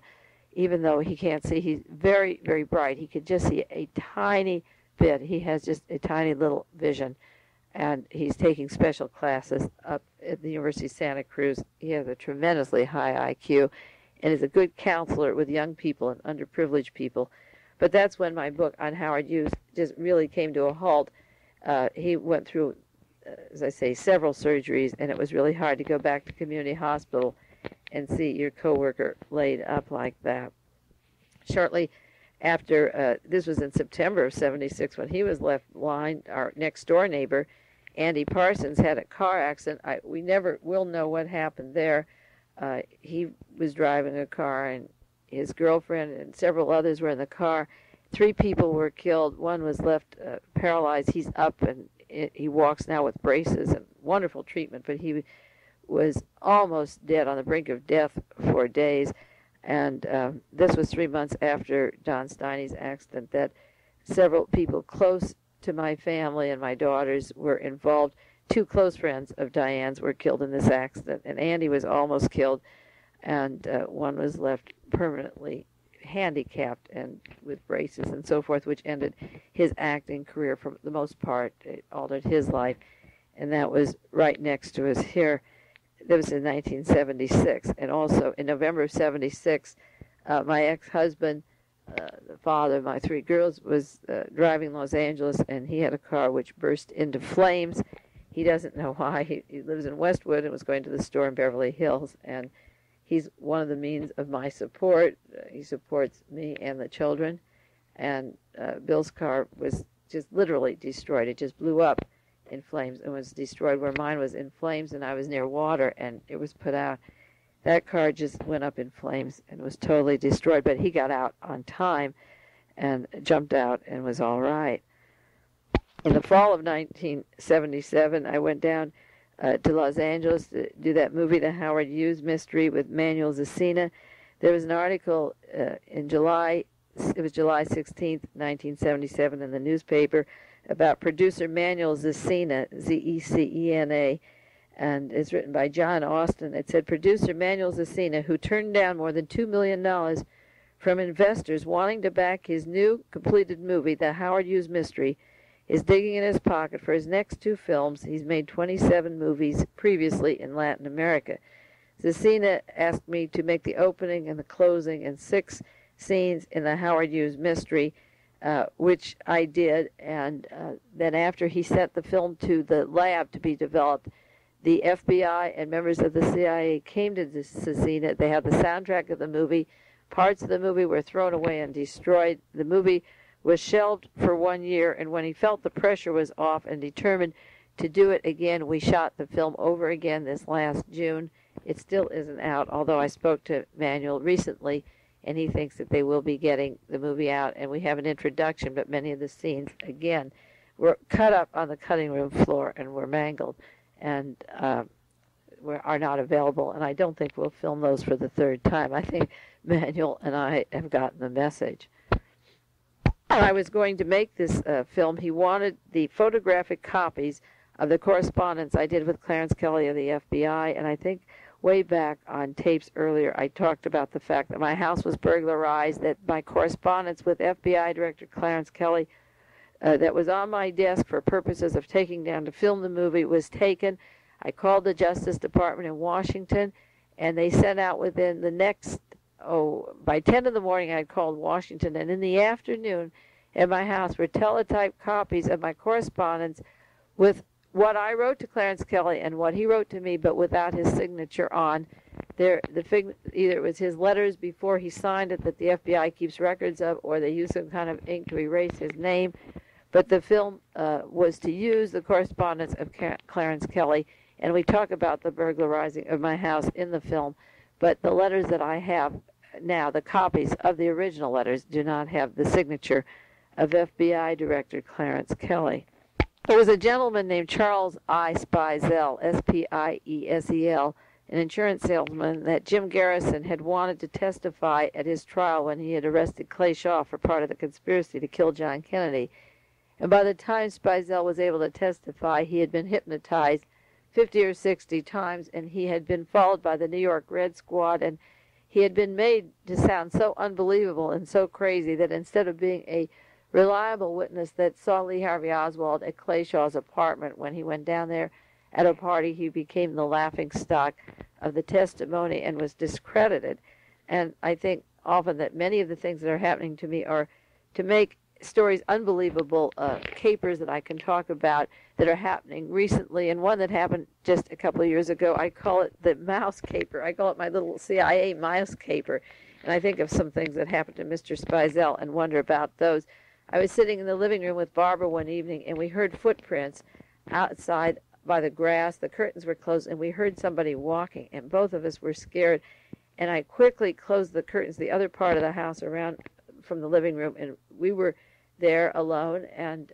Even though he can't see, he's very, very bright. He could just see a tiny bit. He has just a tiny little vision. And he's taking special classes up at the University of Santa Cruz. He has a tremendously high IQ and is a good counselor with young people and underprivileged people. But that's when my book on Howard Hughes just really came to a halt. He went through, as I say, several surgeries, and it was really hard to go back to community hospital and see your coworker laid up like that. Shortly after, this was in September of 76, when he was left blind, our next door neighbor, Andy Parsons, had a car accident. We never will know what happened there. He was driving a car, and his girlfriend and several others were in the car. 3 people were killed. One was left paralyzed. He's up, and he walks now with braces and wonderful treatment, but he was almost dead, on the brink of death for days. And this was 3 months after Don Steiny's accident, that several people close to my family and my daughters were involved. 2 close friends of Diane's were killed in this accident, and Andy was almost killed, and one was left permanently handicapped and with braces and so forth, which ended his acting career for the most part. It altered his life, and that was right next to us here. That was in 1976, and also in November of 76, my ex-husband the father of my three girls, was driving Los Angeles, and he had a car which burst into flames. He doesn't know why. He lives in Westwood and was going to the store in Beverly Hills, and he's one of the means of my support. He supports me and the children, and Bill's car was just literally destroyed. It just blew up in flames and was destroyed where mine was in flames, and I was near water, and it was put out. That car just went up in flames and was totally destroyed, but he got out on time and jumped out and was all right. In the fall of 1977, I went down to Los Angeles to do that movie, The Howard Hughes Mystery, with Manuel Zacina. There was an article in July, it was July 16th, 1977, in the newspaper about producer Manuel Zacina, Z-E-C-E-N-A, and it's written by John Austin. It said, producer Manuel Zacina, who turned down more than $2 million from investors wanting to back his new completed movie, The Howard Hughes Mystery, is digging in his pocket for his next two films. He's made 27 movies previously in Latin America. Zacina asked me to make the opening and the closing and 6 scenes in The Howard Hughes Mystery, which I did, and then after he sent the film to the lab to be developed, the FBI and members of the CIA came to Zacina. They had the soundtrack of the movie. Parts of the movie were thrown away and destroyed. The movie was shelved for 1 year, and when he felt the pressure was off and determined to do it again, we shot the film over again this last June. It still isn't out, although I spoke to Manuel recently, and he thinks that they will be getting the movie out, and we have an introduction, but many of the scenes, again, were cut up on the cutting room floor and were mangled, and are not available, and I don't think we'll film those for the third time. I think Manuel and I have gotten the message. I was going to make this film. He wanted the photographic copies of the correspondence I did with Clarence Kelly of the FBI, and I think way back on tapes earlier I talked about the fact that my house was burglarized, that my correspondence with FBI Director Clarence Kelly that was on my desk for purposes of taking down to film the movie was taken. I called the Justice Department in Washington, and they sent out within the next, by 10 in the morning I had called Washington, and in the afternoon at my house were teletyped copies of my correspondence with what I wrote to Clarence Kelly and what he wrote to me, but without his signature on. Either it was his letters before he signed it that the FBI keeps records of, or they used some kind of ink to erase his name. But the film was to use the correspondence of Clarence Kelly, and we talk about the burglarizing of my house in the film, but the letters that I have now, the copies of the original letters, do not have the signature of FBI Director Clarence Kelly. There was a gentleman named Charles I. Spiesel, S-P-I-E-S-E-L, an insurance salesman that Jim Garrison had wanted to testify at his trial when he had arrested Clay Shaw for part of the conspiracy to kill John Kennedy. And by the time Spiesel was able to testify, he had been hypnotized 50 or 60 times, and he had been followed by the New York Red Squad, and he had been made to sound so unbelievable and so crazy that instead of being a reliable witness that saw Lee Harvey Oswald at Clay Shaw's apartment when he went down there at a party, he became the laughingstock of the testimony and was discredited. And I think often that many of the things that are happening to me are to make stories unbelievable, capers that I can talk about that are happening recently, and one that happened just a couple of years ago. I call it the mouse caper. I call it my little CIA mouse caper. And I think of some things that happened to Mr. Spiesel and wonder about those. I was sitting in the living room with Barbara one evening, and we heard footprints outside by the grass. The curtains were closed, and we heard somebody walking, and both of us were scared. And I quickly closed the curtains, the other part of the house around from the living room, and we were there alone, and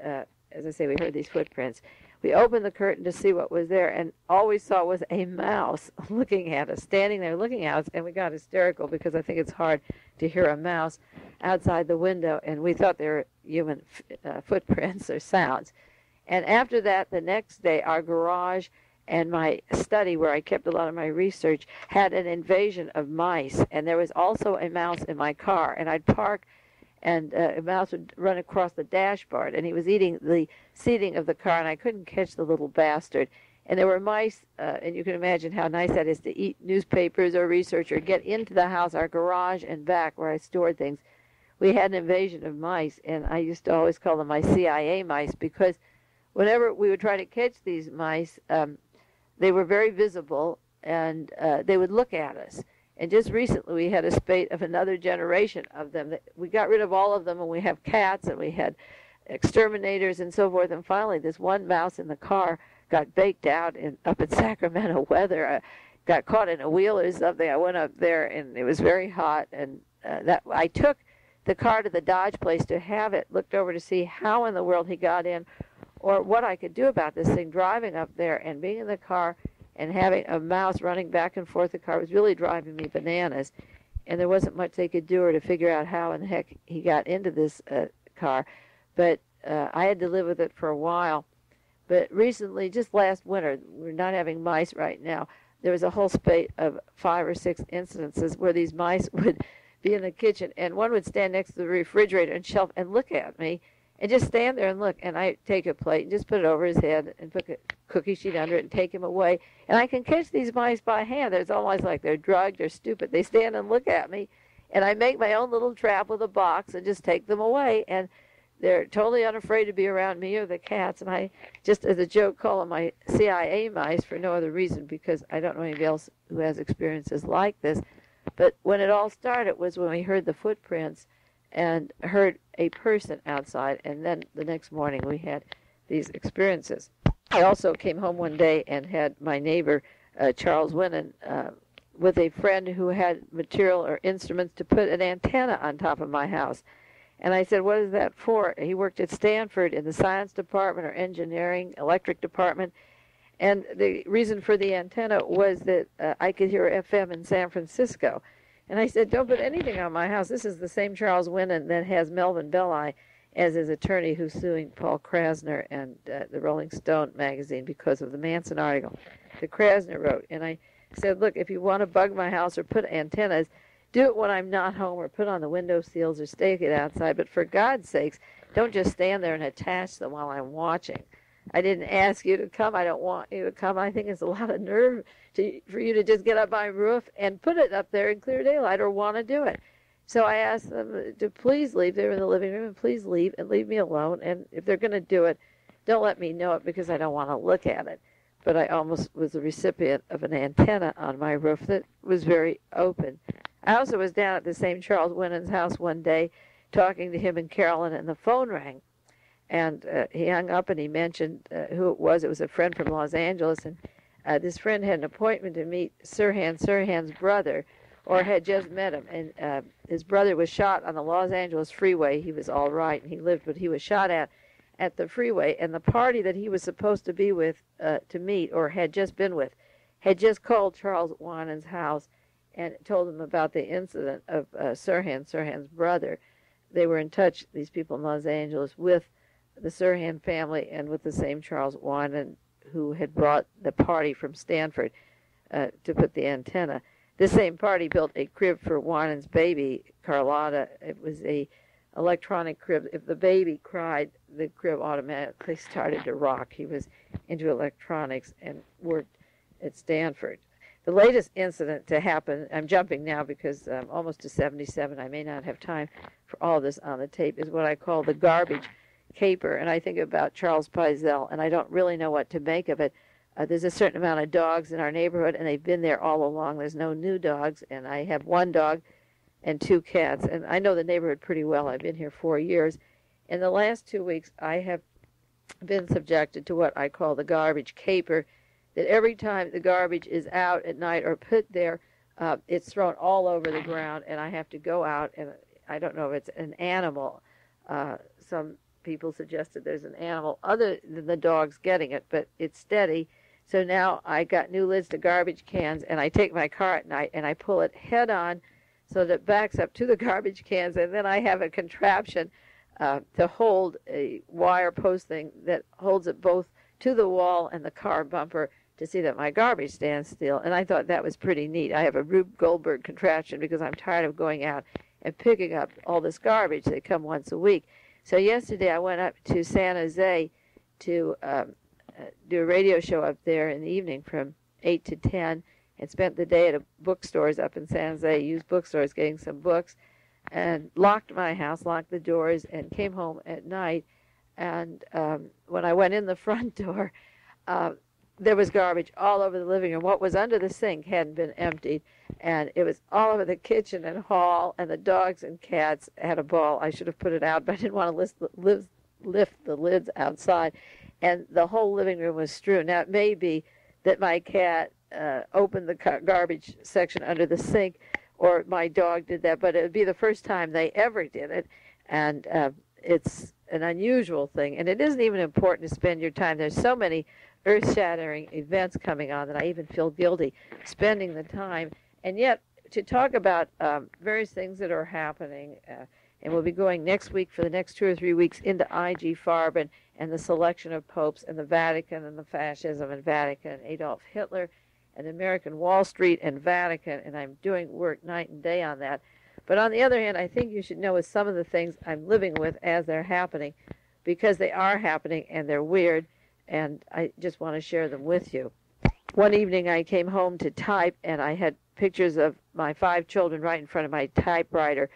as I say, we heard these footprints. We opened the curtain to see what was there, and all we saw was a mouse looking at us, standing there looking at us, and we got hysterical because I think it's hard to hear a mouse outside the window, and we thought they were human footprints or sounds. And after that, the next day, our garage and my study, where I kept a lot of my research, had an invasion of mice, and there was also a mouse in my car, and I'd park, and a mouse would run across the dashboard, and he was eating the seating of the car, and I couldn't catch the little bastard. And there were mice, and you can imagine how nice that is to eat newspapers or research or get into the house, our garage and back where I stored things, we had an invasion of mice, and I used to always call them my CIA mice because whenever we would try to catch these mice, they were very visible, and they would look at us. And just recently we had a spate of another generation of them. We got rid of all of them, and we have cats, and we had exterminators and so forth. And finally, this one mouse in the car got baked out up in Sacramento weather. Got caught in a wheel or something. I went up there, and it was very hot, and that I took the car to the Dodge place to have it looked over to see how in the world he got in or what I could do about this thing. Driving up there and being in the car and having a mouse running back and forth the car was really driving me bananas, and there wasn't much they could do or to figure out how in the heck he got into this car. But I had to live with it for a while. But recently, just last winter, we're not having mice right now, there was a whole spate of 5 or 6 incidences where these mice would be in the kitchen, and one would stand next to the refrigerator and shelf and look at me and just stand there and look, and I take a plate and just put it over his head and put a cookie sheet under it and take him away. And I can catch these mice by hand. It's almost like they're drugged or stupid. They stand and look at me, and I make my own little trap with a box and just take them away, and they're totally unafraid to be around me or the cats. And I just, as a joke, call them my CIA mice for no other reason, because I don't know anybody else who has experiences like this. But when it all started was when we heard the footprints and heard a person outside, and then the next morning we had these experiences. I also came home one day and had my neighbor, Charles Winnan, with a friend who had material or instruments to put an antenna on top of my house. And I said, what is that for? He worked at Stanford in the science department or engineering, electric department. And the reason for the antenna was that I could hear FM in San Francisco. And I said, don't put anything on my house. This is the same Charles Winnan that has Melvin Belli as his attorney who's suing Paul Krasner and the Rolling Stone magazine because of the Manson article that Krasner wrote. And I said, look, if you want to bug my house or put antennas, do it when I'm not home, or put on the window seals or stake it outside. But for God's sakes, don't just stand there and attach them while I'm watching. I didn't ask you to come. I don't want you to come. I think it's a lot of nerve for you to just get up my roof and put it up there in clear daylight or want to do it. So I asked them to please leave. They were in the living room, and please leave and leave me alone. And if they're going to do it, don't let me know it, because I don't want to look at it. But I almost was the recipient of an antenna on my roof that was very open. I also was down at the same Charles Winnan's house one day talking to him and Carolyn, and the phone rang. And he hung up, and he mentioned who it was. It was a friend from Los Angeles, and this friend had an appointment to meet Sirhan's brother, or had just met him. And his brother was shot on the Los Angeles freeway. He was all right, and he lived, but he was shot at the freeway. And the party that he was supposed to be with, to meet, or had just been with, had just called Charles Winnan's house and told him about the incident of Sirhan's brother. They were in touch, these people in Los Angeles, with the Sirhan family and with the same Charles Winnan who had brought the party from Stanford to put the antenna. This same party built a crib for Winnan's baby, Carlotta. It was a electronic crib. If the baby cried, the crib automatically started to rock. He was into electronics and worked at Stanford. The latest incident to happen, I'm jumping now because I'm almost to 77, I may not have time for all this on the tape, is what I call the garbage caper. And I think about Charles Pizell, and I don't really know what to make of it. There's a certain amount of dogs in our neighborhood, and they've been there all along. There's no new dogs, and I have 1 dog and 2 cats. And I know the neighborhood pretty well. I've been here 4 years. In the last 2 weeks, I have been subjected to what I call the garbage caper, that every time the garbage is out at night or put there, it's thrown all over the ground, and I have to go out, and I don't know if it's an animal. Some people suggested there's an animal other than the dogs getting it, but it's steady. So now I got new lids to garbage cans, and I take my car at night, and I pull it head on so that it backs up to the garbage cans, and then I have a contraption to hold a wire post thing that holds it both to the wall and the car bumper to see that my garbage stands still. And I thought that was pretty neat. I have a Rube Goldberg contraption because I'm tired of going out and picking up all this garbage. They come once a week. So yesterday I went up to San Jose to do a radio show up there in the evening from 8 to 10 and spent the day at bookstores up in San Jose, used bookstores, getting some books. and locked my house, locked the doors, and came home at night. And when I went in the front door, uh, there was garbage all over the living room. What was under the sink hadn't been emptied, and it was all over the kitchen and hall, and the dogs and cats had a ball. I should have put it out, but I didn't want to lift the lids outside, and the whole living room was strewn. Now, it may be that my cat opened the garbage section under the sink, or my dog did that, but it would be the first time they ever did it, and it's an unusual thing, and it isn't even important to spend your time. There's so many earth-shattering events coming on that I even feel guilty spending the time. And yet, to talk about various things that are happening, and we'll be going next week for the next 2 or 3 weeks into I.G. Farben and the selection of popes and the Vatican and the fascism and Vatican and Adolf Hitler and American Wall Street and Vatican, and I'm doing work night and day on that. But on the other hand, I think you should know with some of the things I'm living with as they're happening, because they are happening and they're weird, and I just want to share them with you. One evening I came home to type, and I had pictures of my 5 children right in front of my typewriter,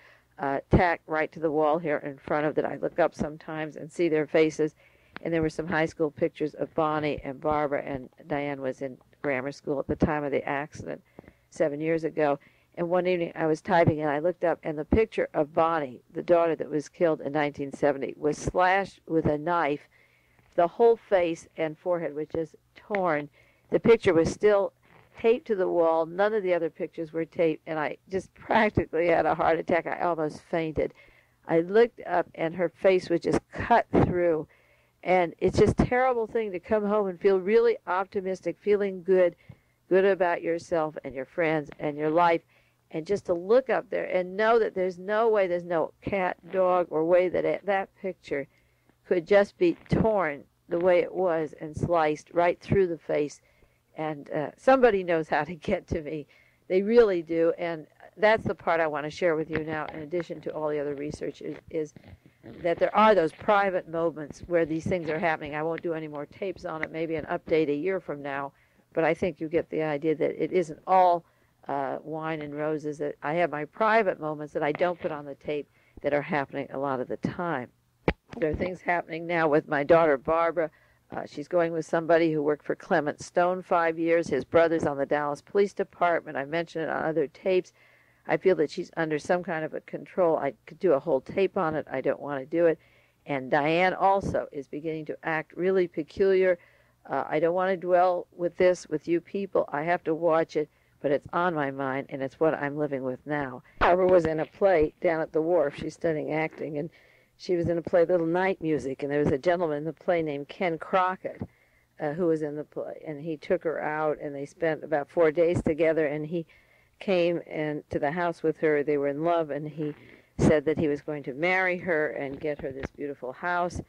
tacked right to the wall here in front of that. I look up sometimes and see their faces, and there were some high school pictures of Bonnie and Barbara, and Diane was in grammar school at the time of the accident 7 years ago. And one evening I was typing, and I looked up, and the picture of Bonnie, the daughter that was killed in 1970, was slashed with a knife. The whole face and forehead was just torn. The picture was still taped to the wall. None of the other pictures were taped, and I just practically had a heart attack. I almost fainted. I looked up, and her face was just cut through. And it's just a terrible thing to come home and feel really optimistic, feeling good about yourself and your friends and your life, and just to look up there and know that there's no way, there's no cat, dog, or way that that picture could just be torn the way it was and sliced right through the face. And somebody knows how to get to me. They really do. And that's the part I want to share with you now, in addition to all the other research, is that there are those private moments where these things are happening. I won't do any more tapes on it, maybe an update a year from now, but I think you get the idea that it isn't all wine and roses. That I have my private moments that I don't put on the tape that are happening a lot of the time. There are things happening now with my daughter Barbara. She's going with somebody who worked for Clement Stone 5 years. His brother's on the Dallas Police Department. I mentioned it on other tapes. I feel that she's under some kind of a control. I could do a whole tape on it. I don't want to do it. And Diane also is beginning to act really peculiar. I don't want to dwell with this with you people. I have to watch it, but it's on my mind, and it's what I'm living with now. Barbara was in a play down at the wharf. She's studying acting, and she was in a play, Little Night Music, and there was a gentleman in the play named Ken Crockett who was in the play, and he took her out, and they spent about 4 days together, and he came to the house with her. They were in love, and he said that he was going to marry her and get her this beautiful house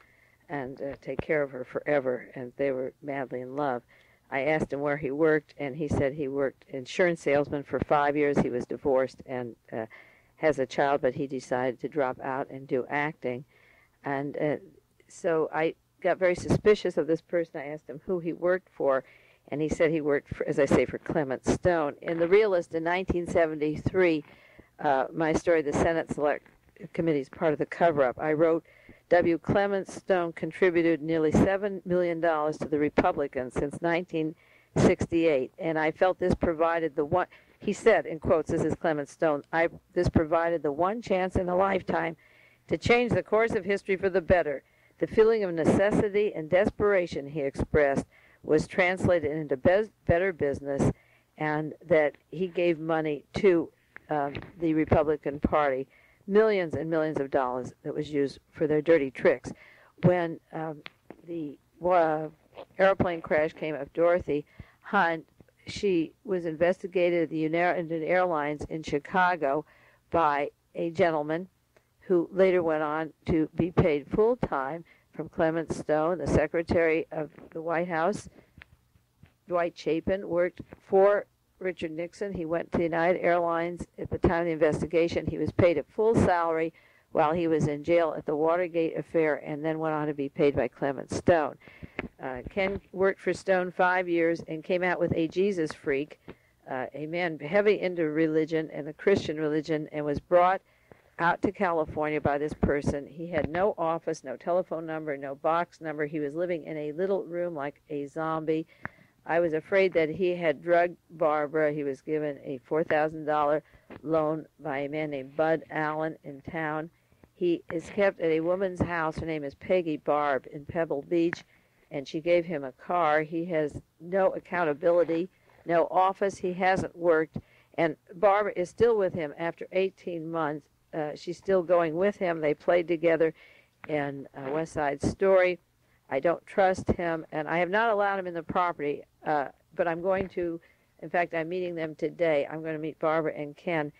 and take care of her forever, and they were madly in love. I asked him where he worked, and he said he worked insurance salesman for 5 years. He was divorced and has a child, but he decided to drop out and do acting. And so I got very suspicious of this person. I asked him who he worked for, and he said he worked, for, as I say, for Clement Stone. In The Realist in 1973, my story, The Senate Select Committee, is part of the cover-up. I wrote, W. Clement Stone contributed nearly $7 million to the Republicans since 1968, and I felt this provided the one, he said, in quotes, this is Clement Stone, this provided the one chance in a lifetime to change the course of history for the better. The feeling of necessity and desperation, he expressed, was translated into better business, and that he gave money to the Republican Party, millions and millions of dollars that was used for their dirty tricks. When the airplane crash came of Dorothy Hunt, she was investigated at the United Airlines in Chicago by a gentleman who later went on to be paid full-time from Clement Stone. The Secretary of the White House, Dwight Chapin, worked for Richard Nixon. He went to United Airlines at the time of the investigation. He was paid a full salary while he was in jail at the Watergate affair, and then went on to be paid by Clement Stone. Ken worked for Stone 5 years and came out with A Jesus Freak, a man heavy into religion and a Christian religion, and was brought out to California by this person. He had no office, no telephone number, no box number. He was living in a little room like a zombie. I was afraid that he had drugged Barbara. He was given a $4,000 loan by a man named Bud Allen in town. He is kept at a woman's house. Her name is Peggy Barb in Pebble Beach, and she gave him a car. He has no accountability, no office. He hasn't worked, and Barbara is still with him after 18 months. She's still going with him. They played together in West Side Story. I don't trust him, and I have not allowed him in the property, but I'm going to, in fact, I'm meeting them today. I'm going to meet Barbara and Ken.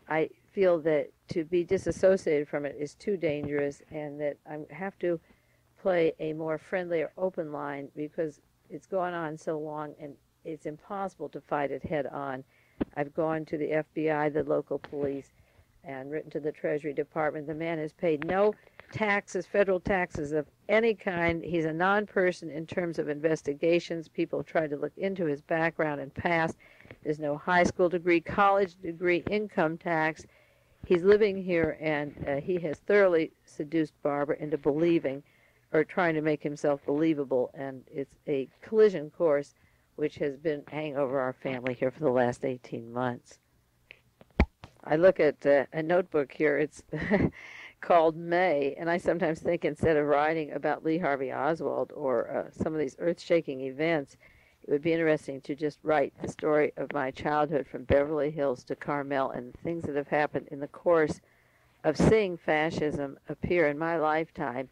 I feel that to be disassociated from it is too dangerous, and that I have to play a more friendly or open line because it's gone on so long, and it's impossible to fight it head on. I've gone to the FBI, the local police, and written to the Treasury Department. The man has paid no taxes, federal taxes of any kind. He's a non-person in terms of investigations. People try to look into his background and past. There's no high school degree, college degree, income tax. He's living here, and he has thoroughly seduced Barbara into believing or trying to make himself believable, and it's a collision course which has been hanging over our family here for the last 18 months. I look at a notebook here. It's called Mae, and I sometimes think instead of writing about Lee Harvey Oswald or some of these earth-shaking events, it would be interesting to just write the story of my childhood from Beverly Hills to Carmel and things that have happened in the course of seeing fascism appear in my lifetime,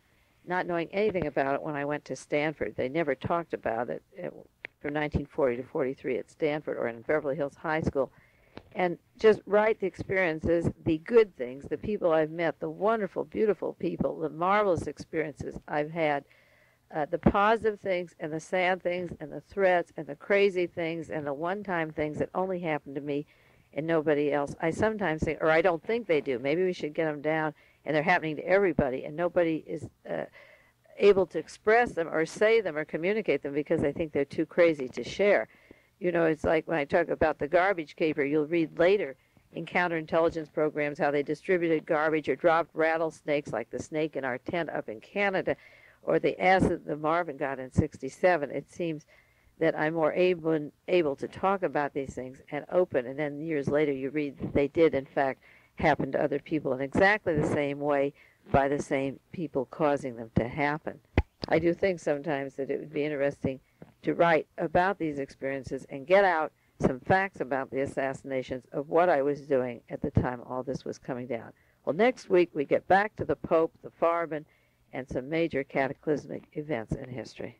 not knowing anything about it when I went to Stanford. They never talked about it from 1940 to 43 at Stanford or in Beverly Hills High School. And just write the experiences, the good things, the people I've met, the wonderful, beautiful people, the marvelous experiences I've had, the positive things and the sad things and the threats and the crazy things and the one-time things that only happen to me and nobody else. I sometimes think, or I don't think they do, maybe we should get them down, and they're happening to everybody, and nobody is able to express them or say them or communicate them because they think they're too crazy to share. You know, it's like when I talk about the garbage caper, you'll read later in counterintelligence programs how they distributed garbage or dropped rattlesnakes like the snake in our tent up in Canada, or the acid that Marvin got in '67. It seems that I'm more able to talk about these things and open, and then years later you read that they did, in fact, happen to other people in exactly the same way by the same people causing them to happen. I do think sometimes that it would be interesting to write about these experiences and get out some facts about the assassinations of what I was doing at the time all this was coming down. Well, next week we get back to the Pope, the Farben, and some major cataclysmic events in history.